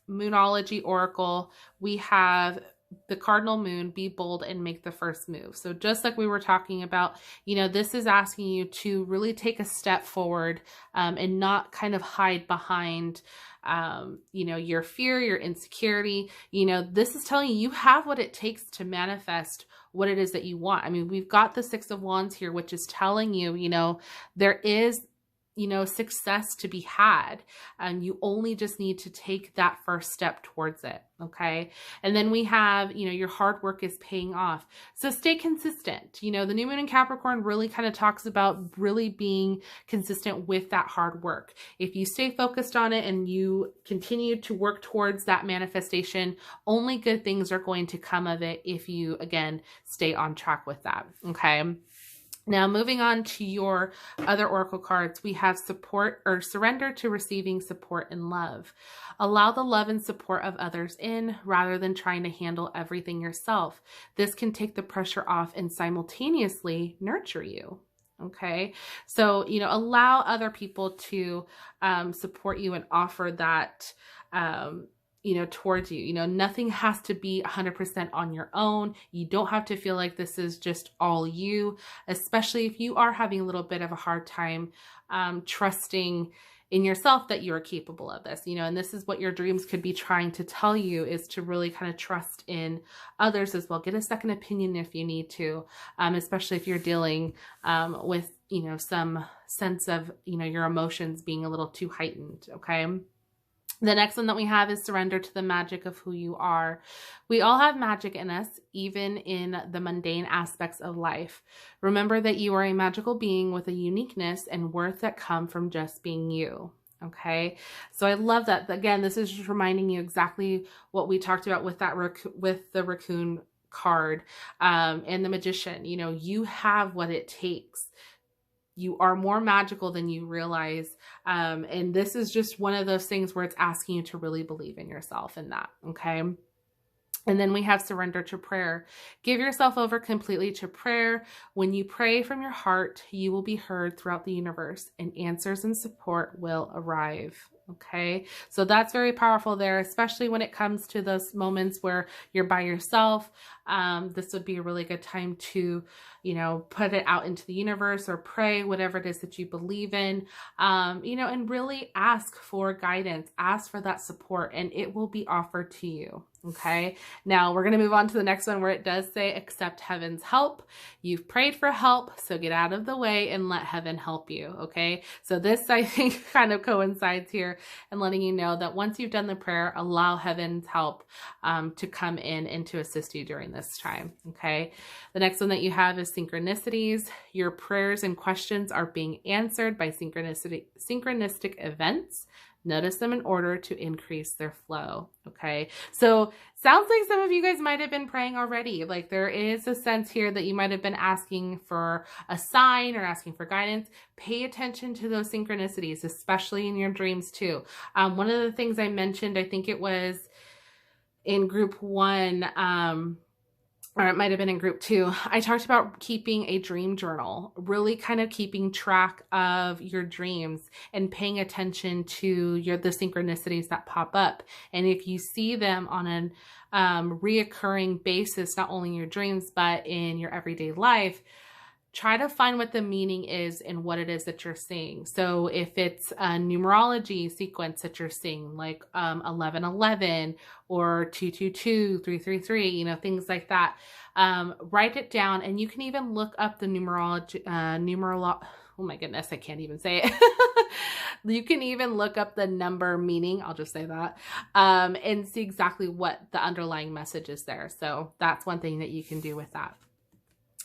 Moonology Oracle, we have the cardinal moon, be bold and make the first move. So just like we were talking about, this is asking you to really take a step forward, and not kind of hide behind, your fear, your insecurity. This is telling you have what it takes to manifest what it is that you want. I mean, we've got the Six of Wands here, which is telling you, there is success to be had, and you only just need to take that first step towards it. Okay. And then we have, your hard work is paying off. So stay consistent. The new moon in Capricorn really kind of talks about really being consistent with that hard work. If you stay focused on it and you continue to work towards that manifestation, only good things are going to come of it if you, again, stay on track with that. Okay. Now, moving on to your other oracle cards, we have support, or surrender to receiving support and love. Allow the love and support of others in, rather than trying to handle everything yourself. This can take the pressure off and simultaneously nurture you. Okay. So, allow other people to support you and offer that, towards you. Nothing has to be 100% on your own. You don't have to feel like this is just all you, especially if you are having a little bit of a hard time trusting in yourself that you are capable of this, and this is what your dreams could be trying to tell you, is to really kind of trust in others as well. Get a second opinion if you need to, especially if you're dealing with, some sense of, your emotions being a little too heightened. Okay. The next one that we have is surrender to the magic of who you are. We all have magic in us, even in the mundane aspects of life. Remember that you are a magical being with a uniqueness and worth that come from just being you. Okay. So I love that. Again, this is just reminding you exactly what we talked about with that with the raccoon card and the magician. You have what it takes. You are more magical than you realize. And this is just one of those things where it's asking you to really believe in yourself and that. Okay. And then we have surrender to prayer. Give yourself over completely to prayer. When you pray from your heart, you will be heard throughout the universe, and answers and support will arrive. Okay. So that's very powerful there, especially when it comes to those moments where you're by yourself. This would be a really good time to, put it out into the universe or pray, whatever it is that you believe in, and really ask for guidance, ask for that support, and it will be offered to you. Okay. Now we're going to move on to the next one where it does say, accept heaven's help. You've prayed for help, so get out of the way and let heaven help you. Okay. So this, I think, kind of coincides here and letting you know that once you've done the prayer, allow heaven's help to come in and to assist you during this time. Okay. The next one that you have is synchronicities. Your prayers and questions are being answered by synchronistic events. Notice them in order to increase their flow. Okay. So sounds like some of you guys might have been praying already. Like there is a sense here that you might have been asking for a sign or asking for guidance. Pay attention to those synchronicities, especially in your dreams too. One of the things I mentioned, I think it was in group 1, or it might have been in group 2, I talked about keeping a dream journal, really kind of keeping track of your dreams and paying attention to the synchronicities that pop up. And if you see them on a reoccurring basis, not only in your dreams, but in your everyday life, try to find what the meaning is and what it is that you're seeing. So if it's a numerology sequence that you're seeing, like 1111 or 222, 333, things like that, write it down. And you can even look up the oh my goodness, I can't even say it. You can even look up the number meaning, I'll just say that, and see exactly what the underlying message is there. So that's one thing that you can do with that.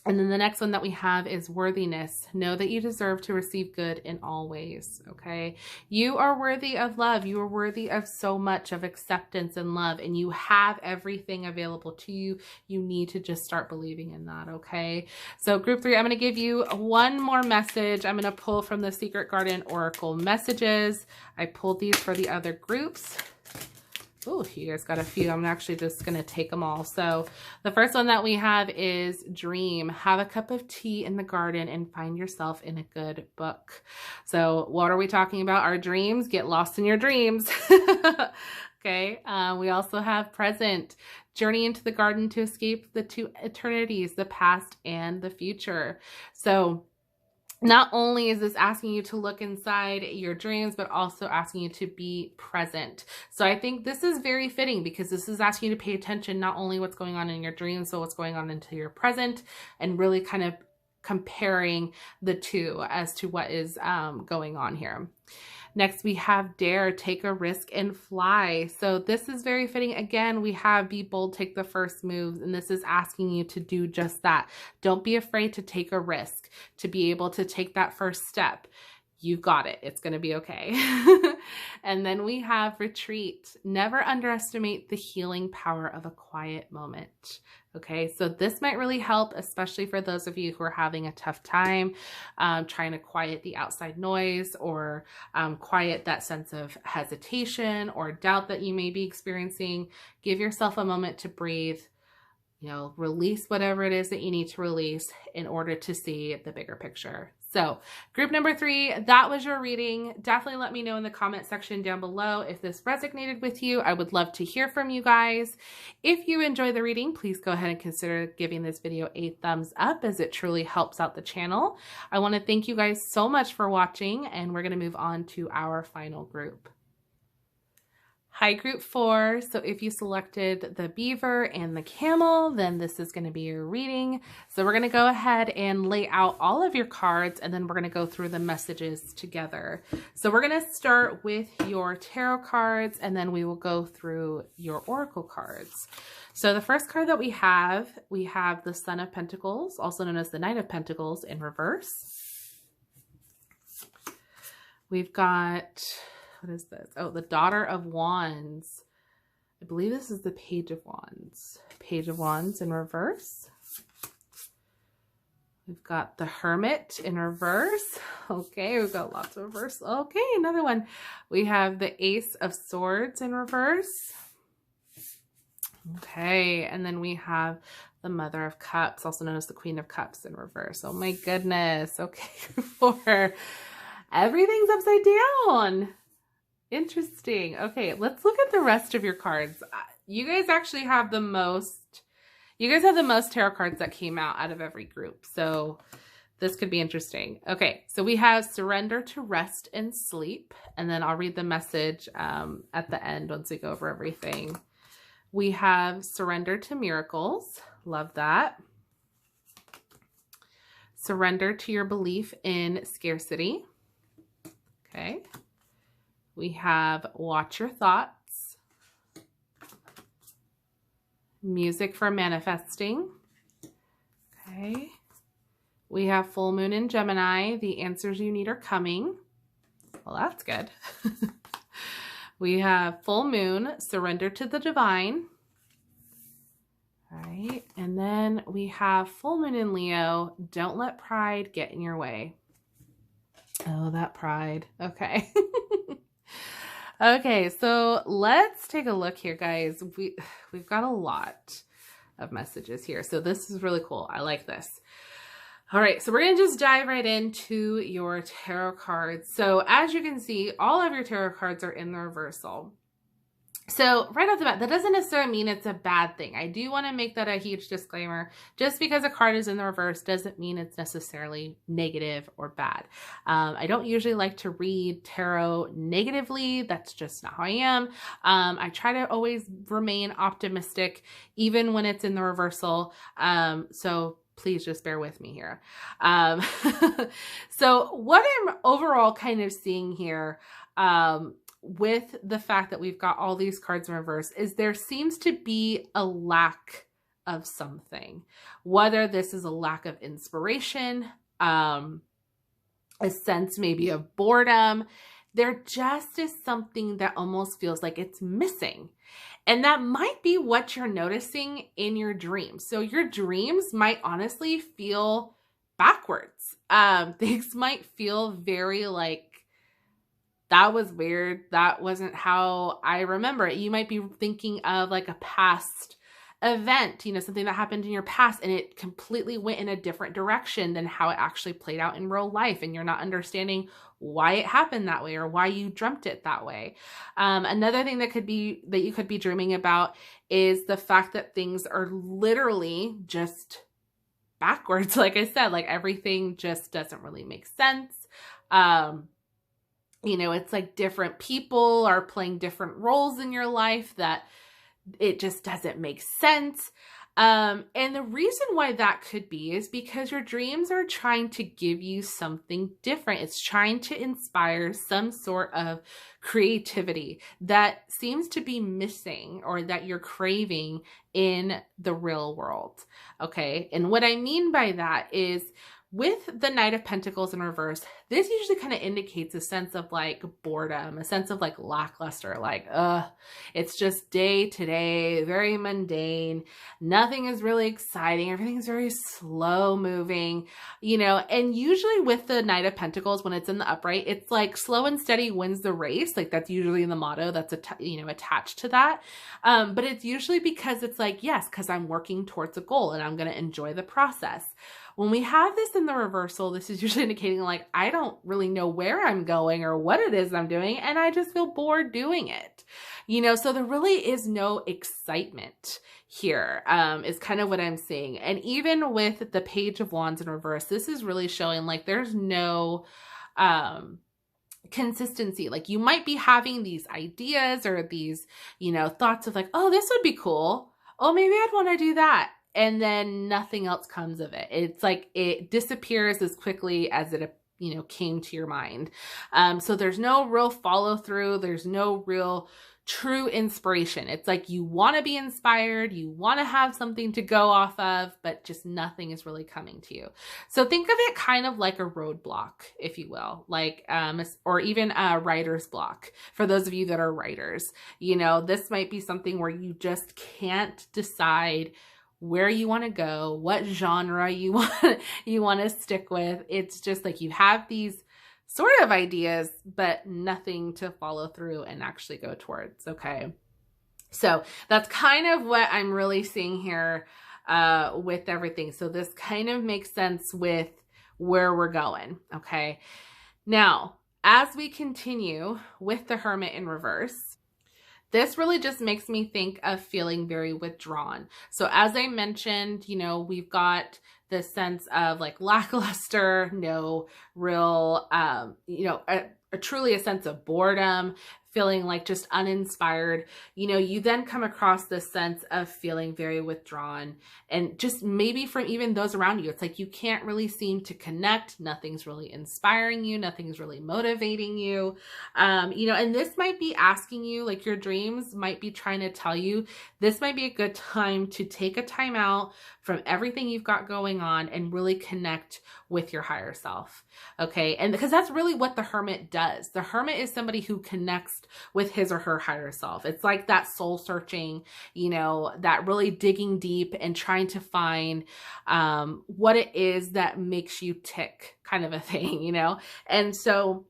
And then the next one that we have is worthiness. Know that you deserve to receive good in all ways, okay? You are worthy of love. You are worthy of so much of acceptance and love, and you have everything available to you. You need to just start believing in that, okay? So group 3, I'm going to give you one more message. I'm going to pull from the Secret Garden Oracle messages. I pulled these for the other groups. Oh, you guys got a few. I'm actually just going to take them all. So the first one that we have is dream. Have a cup of tea in the garden and find yourself in a good book. So what are we talking about? Our dreams. Get lost in your dreams. Okay. We also have present. Journey into the garden to escape the 2 eternities, the past and the future. So not only is this asking you to look inside your dreams, but also asking you to be present. So I think this is very fitting because this is asking you to pay attention, not only what's going on in your dreams, but what's going on into your present, and really kind of comparing the two as to what is going on here. Next, we have dare, take a risk and fly. So this is very fitting. Again, we have be bold, take the first moves. And this is asking you to do just that. Don't be afraid to take a risk, to be able to take that first step. You've got it. It's going to be okay. And then we have retreat. Never underestimate the healing power of a quiet moment. Okay, so this might really help, especially for those of you who are having a tough time trying to quiet the outside noise or quiet that sense of hesitation or doubt that you may be experiencing. Give yourself a moment to breathe. you know, release whatever it is that you need to release in order to see the bigger picture. So group number 3, that was your reading. Definitely let me know in the comment section down below if this resonated with you. I would love to hear from you guys. If you enjoy the reading, please go ahead and consider giving this video a thumbs up, as it truly helps out the channel. I want to thank you guys so much for watching, and we're going to move on to our final group. Hi, group 4. So if you selected the beaver and the camel, then this is going to be your reading. So we're going to go ahead and lay out all of your cards, and then we're going to go through the messages together. So we're going to start with your tarot cards, and then we will go through your oracle cards. So the first card that we have the Son of Pentacles, also known as the Knight of Pentacles, in reverse. We've got... what is this? Oh, the Daughter of Wands. I believe this is the Page of Wands. Page of Wands in reverse. We've got the Hermit in reverse. Okay, we've got lots of reverse. Okay, another one. We have the Ace of Swords in reverse. Okay, and then we have the Mother of Cups, also known as the Queen of Cups, in reverse. Oh my goodness. Okay, 4. Everything's upside down. Interesting. Okay, let's look at the rest of your cards. You guys actually have the most, tarot cards that came out of every group. So this could be interesting. Okay, so we have Surrender to Rest and Sleep. And then I'll read the message at the end once we go over everything. We have Surrender to Miracles. Love that. Surrender to your belief in scarcity. Okay. We have Watch Your Thoughts, Music for Manifesting. Okay. We have Full Moon in Gemini, The Answers You Need Are Coming. Well, that's good. We have Full Moon, Surrender to the Divine. All right. And then we have Full Moon in Leo, Don't Let Pride Get in Your Way. Oh, that pride. Okay. Okay, so let's take a look here, guys. We've got a lot of messages here. So this is really cool. I like this. All right, so we're going to just dive right into your tarot cards. So as you can see, all of your tarot cards are in the reversal. So right off the bat, that doesn't necessarily mean it's a bad thing. I do want to make that a huge disclaimer. Just because a card is in the reverse doesn't mean it's necessarily negative or bad. I don't usually like to read tarot negatively. That's just not how I am. I try to always remain optimistic, even when it's in the reversal. So please just bear with me here. So what I'm overall kind of seeing here, with the fact that we've got all these cards in reverse, is there seems to be a lack of something, whether this is a lack of inspiration, a sense maybe of boredom. There just is something that almost feels like it's missing. And that might be what you're noticing in your dreams. So your dreams might honestly feel backwards. Things might feel very like, that was weird. That wasn't how I remember it. You might be thinking of like a past event, you know, something that happened in your past, and it completely went in a different direction than how it actually played out in real life. And you're not understanding why it happened that way or why you dreamt it that way. Another thing that you could be dreaming about is the fact that things are literally just backwards. Like I said, like everything just doesn't really make sense. You know, it's like different people are playing different roles in your life that it just doesn't make sense. And the reason why that could be is because your dreams are trying to give you something different. It's trying to inspire some sort of creativity that seems to be missing or that you're craving in the real world. Okay. And what I mean by that is, With the Knight of Pentacles in reverse, this usually kind of indicates a sense of like boredom, a sense of like lackluster, like, it's just day to day, very mundane. Nothing is really exciting. Everything is very slow moving, you know, and usually with the Knight of Pentacles, when it's in the upright, it's like slow and steady wins the race. Like that's usually the motto that's, attached to that. But it's usually because it's like, yes, because I'm working towards a goal and I'm going to enjoy the process. When we have this in the reversal, this is usually indicating like, I don't really know where I'm going or what it is I'm doing, and I just feel bored doing it. You know, so there really is no excitement here, is kind of what I'm seeing. And even with the Page of Wands in reverse, this is really showing like there's no, consistency. Like you might be having these ideas or these, thoughts of like, oh, this would be cool. Oh, maybe I'd want to do that. And then nothing else comes of it. It's like it disappears as quickly as it, came to your mind. So there's no real follow through. There's no real true inspiration. It's like you want to be inspired, you want to have something to go off of, but just nothing is really coming to you. So think of it kind of like a roadblock, if you will, like, or even a writer's block. For those of you that are writers, this might be something where you just can't decide where you want to go, what genre you want to stick with. It's just like you have these sort of ideas, but nothing to follow through and actually go towards. Okay. So that's kind of what I'm really seeing here with everything. So this kind of makes sense with where we're going. Okay. Now, as we continue with the Hermit in reverse, this really just makes me think of feeling very withdrawn. So as I mentioned, we've got this sense of like lackluster, no real, truly a sense of boredom, feeling like just uninspired. You then come across this sense of feeling very withdrawn, and just maybe from even those around you, it's like you can't really seem to connect. Nothing's really inspiring you. Nothing's really motivating you. And this might be asking you, like your dreams might be trying to tell you, this might be a good time to take a time out from everything you've got going on and really connect with your higher self. Okay. And because that's really what the Hermit does. The Hermit is somebody who connects with his or her higher self. It's like that soul searching, that really digging deep and trying to find what it is that makes you tick, kind of a thing, And so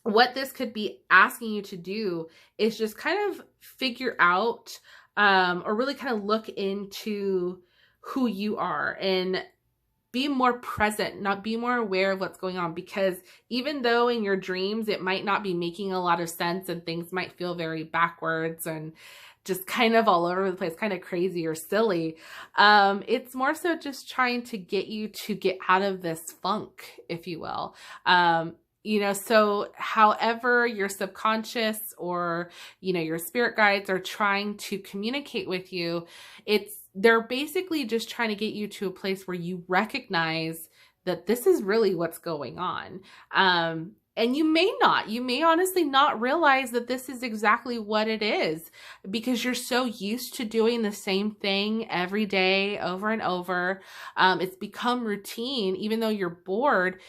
what this could be asking you to do is just kind of figure out or really kind of look into who you are and be more present, not be more aware of what's going on. Because even though in your dreams, it might not be making a lot of sense and things might feel very backwards and just kind of all over the place, kind of crazy or silly. It's more so just trying to get you to get out of this funk, if you will. So however your subconscious or, your spirit guides are trying to communicate with you, they're basically just trying to get you to a place where you recognize that this is really what's going on. And you may honestly not realize that this is exactly what it is, because you're so used to doing the same thing every day over and over. It's become routine. Even though you're bored,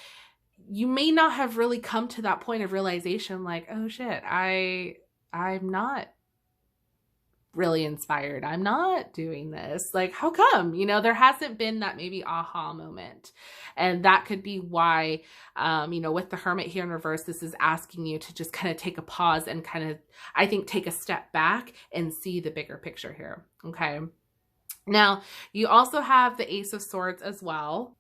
you may not have really come to that point of realization like, oh shit, I'm not really inspired. I'm not doing this. Like, how come? There hasn't been that maybe aha moment. And that could be why, with the Hermit here in reverse, this is asking you to just kind of take a pause and kind of, I think, take a step back and see the bigger picture here. Okay. Now, you also have the Ace of Swords as well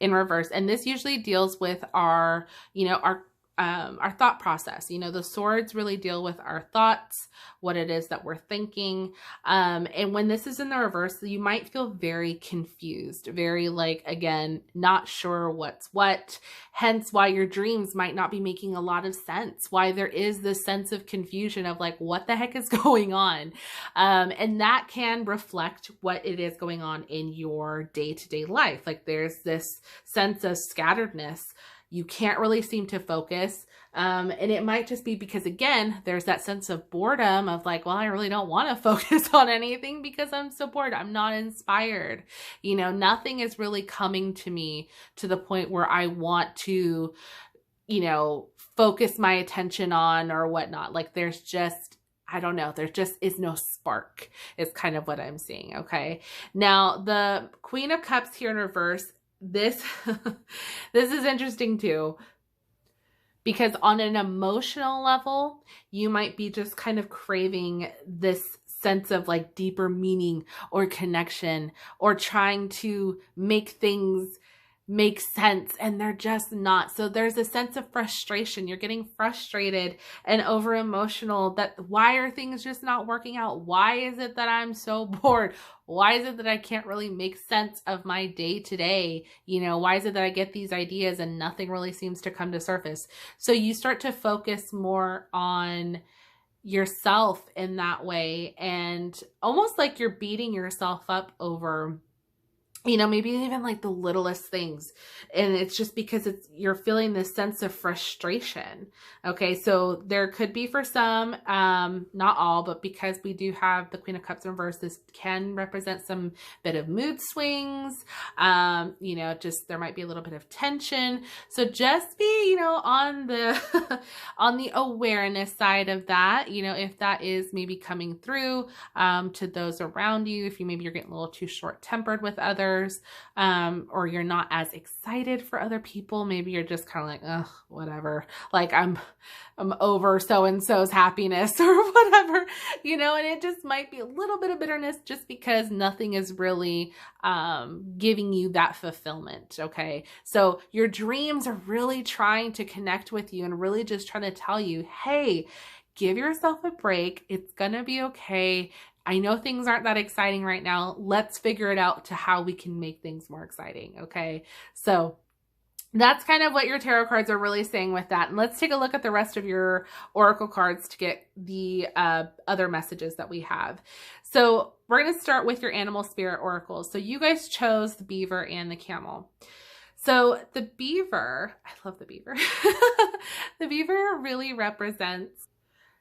in reverse. And this usually deals with our thought process. The swords really deal with our thoughts, what it is that we're thinking. And when this is in the reverse, you might feel very confused, very again, not sure what's what, hence why your dreams might not be making a lot of sense, why there is this sense of confusion of what the heck is going on? And that can reflect what it is going on in your day-to-day life. There's this sense of scatteredness, You can't really seem to focus. And it might just be because, again, there's that sense of boredom of like, well, I really don't want to focus on anything because I'm so bored. I'm not inspired. You know, nothing is really coming to me to the point where I want to, you know, focus my attention on or whatnot. Like there's just, I don't know, there just is no spark is kind of what I'm seeing. Okay. Now the Queen of Cups here in reverse, this, this is interesting too, because on an emotional level, you might be just kind of craving this sense of like deeper meaning or connection or trying to make things make sense, and they're just not. So there's a sense of frustration. You're getting frustrated and over emotional that why are things just not working out? Why is it that I'm so bored? Why is it that I can't really make sense of my day to day? You know, why is it that I get these ideas and nothing really seems to come to surface? So you start to focus more on yourself in that way, and almost like you're beating yourself up over, you know, maybe even like the littlest things. And it's just because you're feeling this sense of frustration. Okay. So there could be for some, not all, but because we do have the Queen of Cups in reverse, this can represent some bit of mood swings. You know, just, there might be a little bit of tension. So just be, you know, on the, on the awareness side of that, you know, if that is maybe coming through, to those around you, if you're getting a little too short tempered with others, or you're not as excited for other people. Maybe you're just kind of like, ugh, whatever. Like I'm over so-and-so's happiness or whatever, you know, and it just might be a little bit of bitterness just because nothing is really, giving you that fulfillment. Okay. So your dreams are really trying to connect with you and really just trying to tell you, hey, give yourself a break. It's going to be okay. I know things aren't that exciting right now. Let's figure it out to how we can make things more exciting. Okay. So that's kind of what your tarot cards are really saying with that. And let's take a look at the rest of your oracle cards to get the other messages that we have. So we're going to start with your animal spirit oracles. So you guys chose the beaver and the camel. So the beaver, I love the beaver. The beaver really represents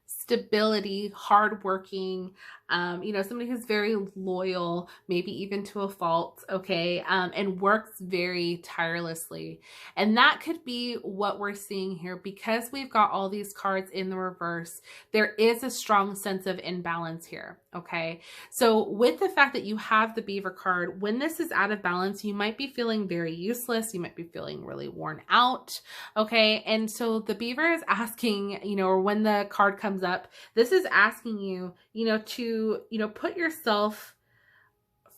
stability, hardworking, you know, somebody who's very loyal, maybe even to a fault, okay, and works very tirelessly. And that could be what we're seeing here because we've got all these cards in the reverse. There is a strong sense of imbalance here, okay? So with the fact that you have the beaver card, when this is out of balance, you might be feeling very useless. You might be feeling really worn out, okay? And so the beaver is asking, you know, or when the card comes up, this is asking you, you know, to, you know, put yourself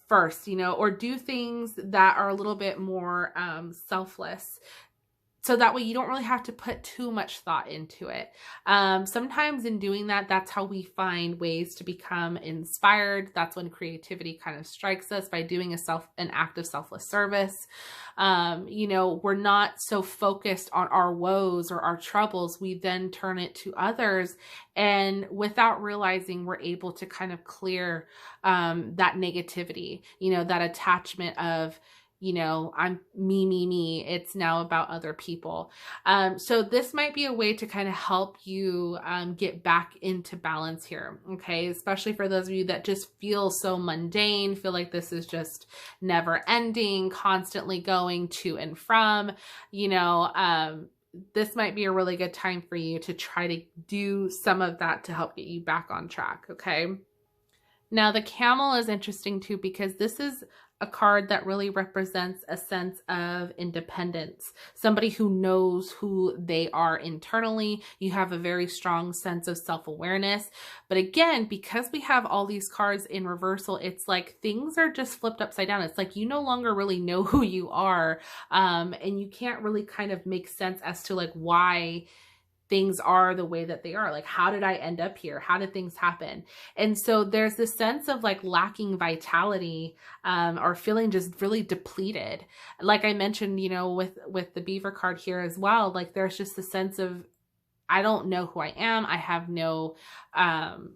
first, you know, or do things that are a little bit more selfless. So that way you don't really have to put too much thought into it. Sometimes in doing that, that's how we find ways to become inspired. That's when creativity kind of strikes us, by doing an act of selfless service. You know, we're not so focused on our woes or our troubles. We then turn it to others. And without realizing, we're able to kind of clear that negativity, you know, that attachment of, you know, I'm me. It's now about other people. So this might be a way to kind of help you get back into balance here. Okay. Especially for those of you that just feel so mundane, feel like this is just never ending, constantly going to and from, you know, this might be a really good time for you to try to do some of that to help get you back on track. Okay. Now the camel is interesting too, because this is a card that really represents a sense of independence, somebody who knows who they are internally. You have a very strong sense of self-awareness. But again, because we have all these cards in reversal, it's like things are just flipped upside down. It's like you no longer really know who you are, and you can't really kind of make sense as to like why things are the way that they are. Like, how did I end up here? How did things happen? And so there's this sense of like lacking vitality, or feeling just really depleted. Like I mentioned, you know, with the beaver card here as well, like there's just a sense of, I don't know who I am. I have no,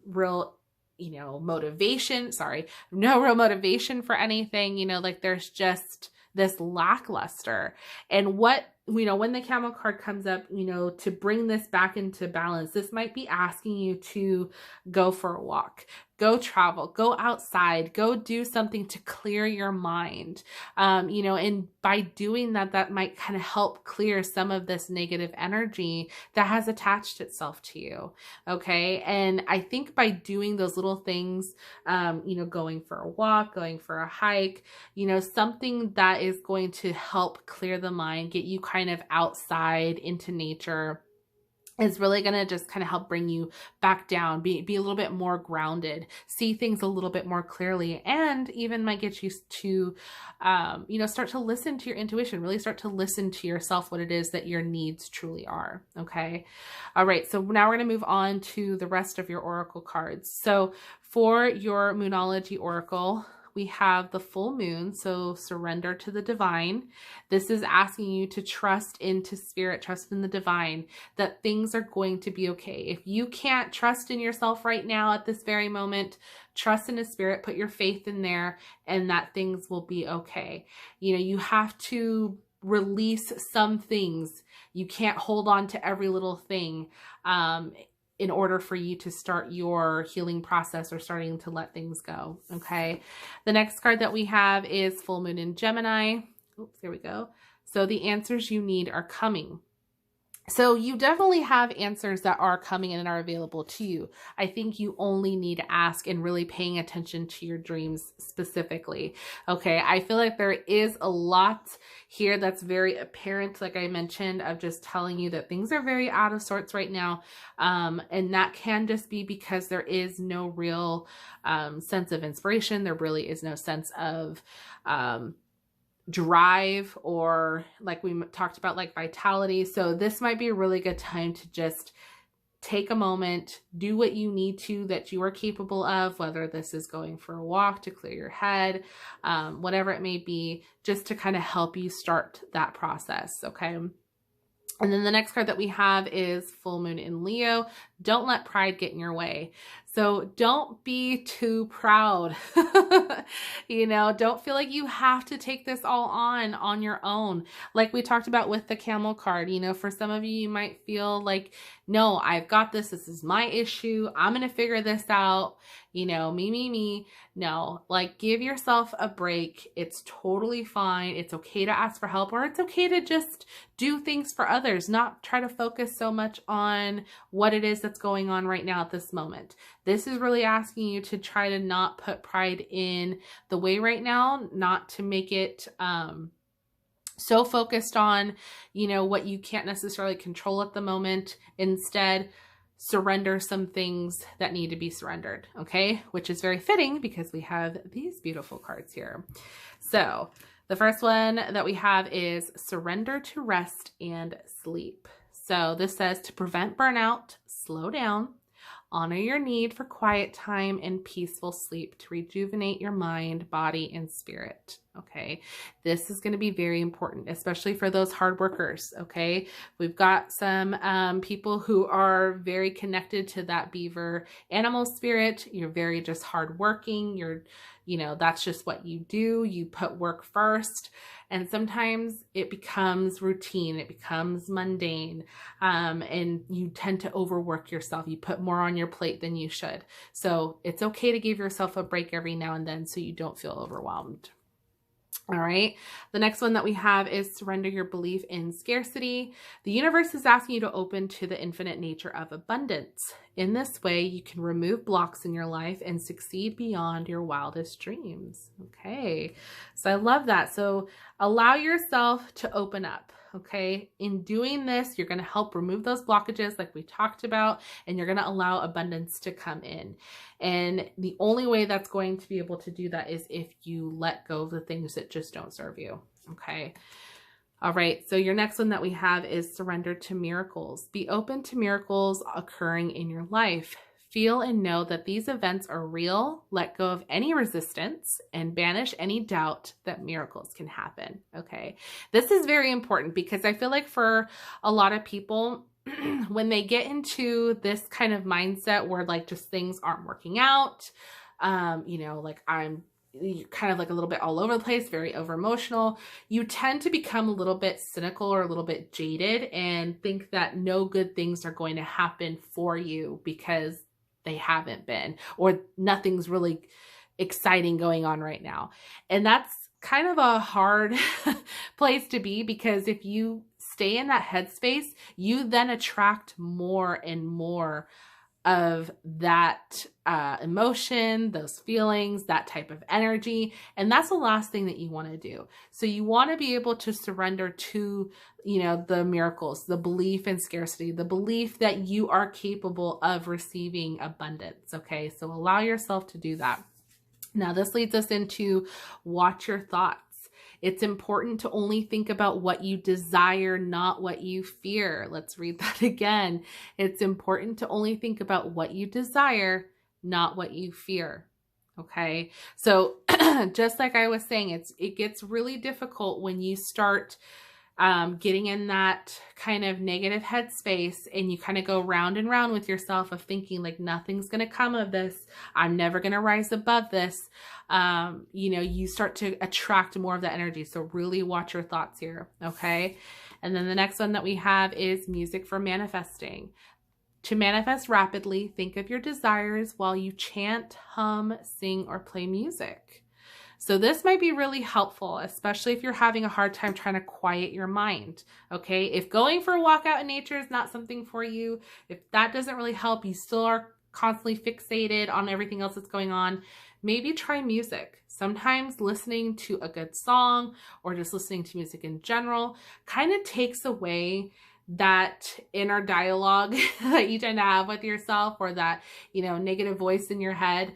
real, you know, no real motivation for anything, you know, like there's just this lackluster. And what when the camel card comes up, to bring this back into balance, this might be asking you to go for a walk, go travel, go outside, go do something to clear your mind. And by doing that, that might kind of help clear some of this negative energy that has attached itself to you. Okay. And I think by doing those little things, going for a walk, going for a hike, something that is going to help clear the mind, get you kind of outside into nature, is really going to just kind of help bring you back down, be a little bit more grounded, see things a little bit more clearly, and even might get you to, start to listen to your intuition, really start to listen to yourself, what it is that your needs truly are. Okay. All right. So now we're going to move on to the rest of your oracle cards. So for your Moonology Oracle, we have the full moon, so surrender to the divine. This is asking you to trust into spirit, trust in the divine, that things are going to be okay. If you can't trust in yourself right now at this very moment, trust in a spirit, put your faith in there, and that things will be okay. You have to release some things. You can't hold on to every little thing. In order for you to start your healing process or starting to let things go. Okay. The next card that we have is full moon in Gemini. Oops, there we go. So the answers you need are coming. So you definitely have answers that are coming and are available to you. I think you only need to ask and really paying attention to your dreams specifically. Okay. I feel like there is a lot here that's very apparent, like I mentioned, of just telling you that things are very out of sorts right now. And that can just be because there is no real sense of inspiration. There really is no sense of drive, or like we talked about, like vitality. So this might be a really good time to just take a moment, do what you need to, that you are capable of, whether this is going for a walk to clear your head, whatever it may be, just to kind of help you start that process. Okay. And then the next card that we have is full moon in Leo. Don't let pride get in your way. So don't be too proud. Don't feel like you have to take this all on your own. Like we talked about with the camel card, for some of you, you might feel like, no, I've got this. This is my issue. I'm going to figure this out. Me. No, like give yourself a break. It's totally fine. It's okay to ask for help, or it's okay to just do things for others, not try to focus so much on what it is that's going on right now at this moment. This is really asking you to try to not put pride in the way right now, not to make it so focused on, what you can't necessarily control at the moment. Instead, surrender some things that need to be surrendered. Okay. Which is very fitting because we have these beautiful cards here. So the first one that we have is surrender to rest and sleep. So this says to prevent burnout, slow down, honor your need for quiet time and peaceful sleep to rejuvenate your mind, body, and spirit. Okay. This is going to be very important, especially for those hard workers. Okay. We've got some people who are very connected to that beaver animal spirit. You're very just hardworking. That's just what you do. You put work first. And sometimes it becomes routine. It becomes mundane. And you tend to overwork yourself. You put more on your plate than you should. So it's okay to give yourself a break every now and then so you don't feel overwhelmed. All right. The next one that we have is surrender your belief in scarcity. The universe is asking you to open to the infinite nature of abundance. In this way, you can remove blocks in your life and succeed beyond your wildest dreams. Okay. So I love that. So allow yourself to open up. Okay. In doing this, you're going to help remove those blockages like we talked about, and you're going to allow abundance to come in. And the only way that's going to be able to do that is if you let go of the things that just don't serve you. Okay. All right. So your next one that we have is surrender to miracles. Be open to miracles occurring in your life. Feel and know that these events are real. Let go of any resistance and banish any doubt that miracles can happen. Okay. This is very important because I feel like for a lot of people, when they get into this kind of mindset where like just things aren't working out, like I'm you're kind of like a little bit all over the place, very over emotional, you tend to become a little bit cynical or a little bit jaded and think that no good things are going to happen for you because they haven't been, or nothing's really exciting going on right now. And that's kind of a hard place to be, because if you stay in that headspace, you then attract more and more of that emotion, those feelings, that type of energy. And that's the last thing that you want to do. So you want to be able to surrender to, you know, the miracles, the belief in scarcity, the belief that you are capable of receiving abundance. Okay. So allow yourself to do that. Now, this leads us into watch your thoughts. It's important to only think about what you desire, not what you fear. Let's read that again. It's important to only think about what you desire, not what you fear. Okay. So just like I was saying, it gets really difficult when you start getting in that kind of negative headspace and you kind of go round and round with yourself of thinking like nothing's going to come of this. I'm never going to rise above this. You know, you start to attract more of that energy. So really watch your thoughts here. Okay. And then the next one that we have is music for manifesting. To manifest rapidly, think of your desires while you chant, hum, sing, or play music. So this might be really helpful, especially if you're having a hard time trying to quiet your mind. Okay. If going for a walk out in nature is not something for you, if that doesn't really help, you still are constantly fixated on everything else that's going on, maybe try music. Sometimes listening to a good song or just listening to music in general kind of takes away that inner dialogue that you tend to have with yourself, or that, you know, negative voice in your head.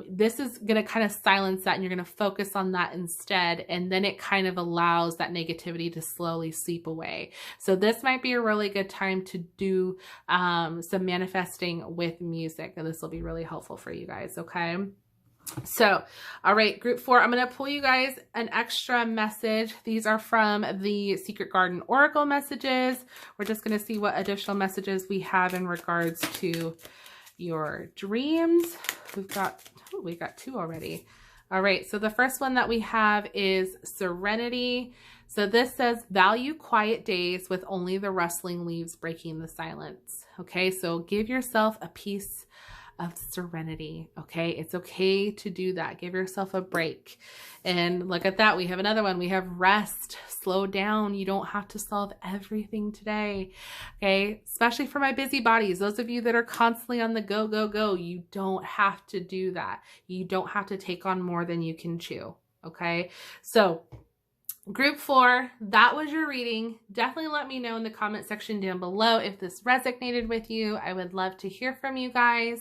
This is going to kind of silence that, and you're going to focus on that instead. And then it kind of allows that negativity to slowly seep away. So this might be a really good time to do some manifesting with music. And this will be really helpful for you guys. Okay. So, all right, group 4, I'm going to pull you guys an extra message. These are from the Secret Garden Oracle messages. We're just going to see what additional messages we have in regards to your dreams. We got 2 already. All right. So the first one that we have is serenity. So this says value quiet days with only the rustling leaves breaking the silence. Okay. So give yourself a piece of serenity. Okay. It's okay to do that. Give yourself a break. And look at that. We have another one. We have rest, slow down. You don't have to solve everything today. Okay. Especially for my busy bodies. Those of you that are constantly on the go, go, go, you don't have to do that. You don't have to take on more than you can chew. Okay. So group 4, that was your reading. Definitely let me know in the comment section down below if this resonated with you. I would love to hear from you guys.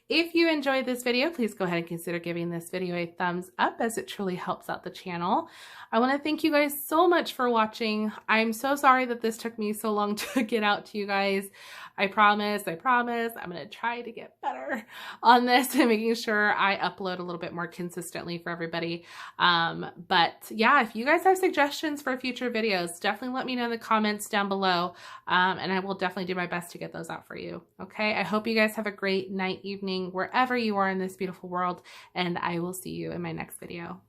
If you enjoyed this video, please go ahead and consider giving this video a thumbs up, as it truly helps out the channel. I want to thank you guys so much for watching. I'm so sorry that this took me so long to get out to you guys. I promise, I'm going to try to get better on this and making sure I upload a little bit more consistently for everybody. But yeah, if you guys have suggestions for future videos, definitely let me know in the comments down below. And I will definitely do my best to get those out for you. Okay. I hope you guys have a great night, evening, wherever you are in this beautiful world. And I will see you in my next video.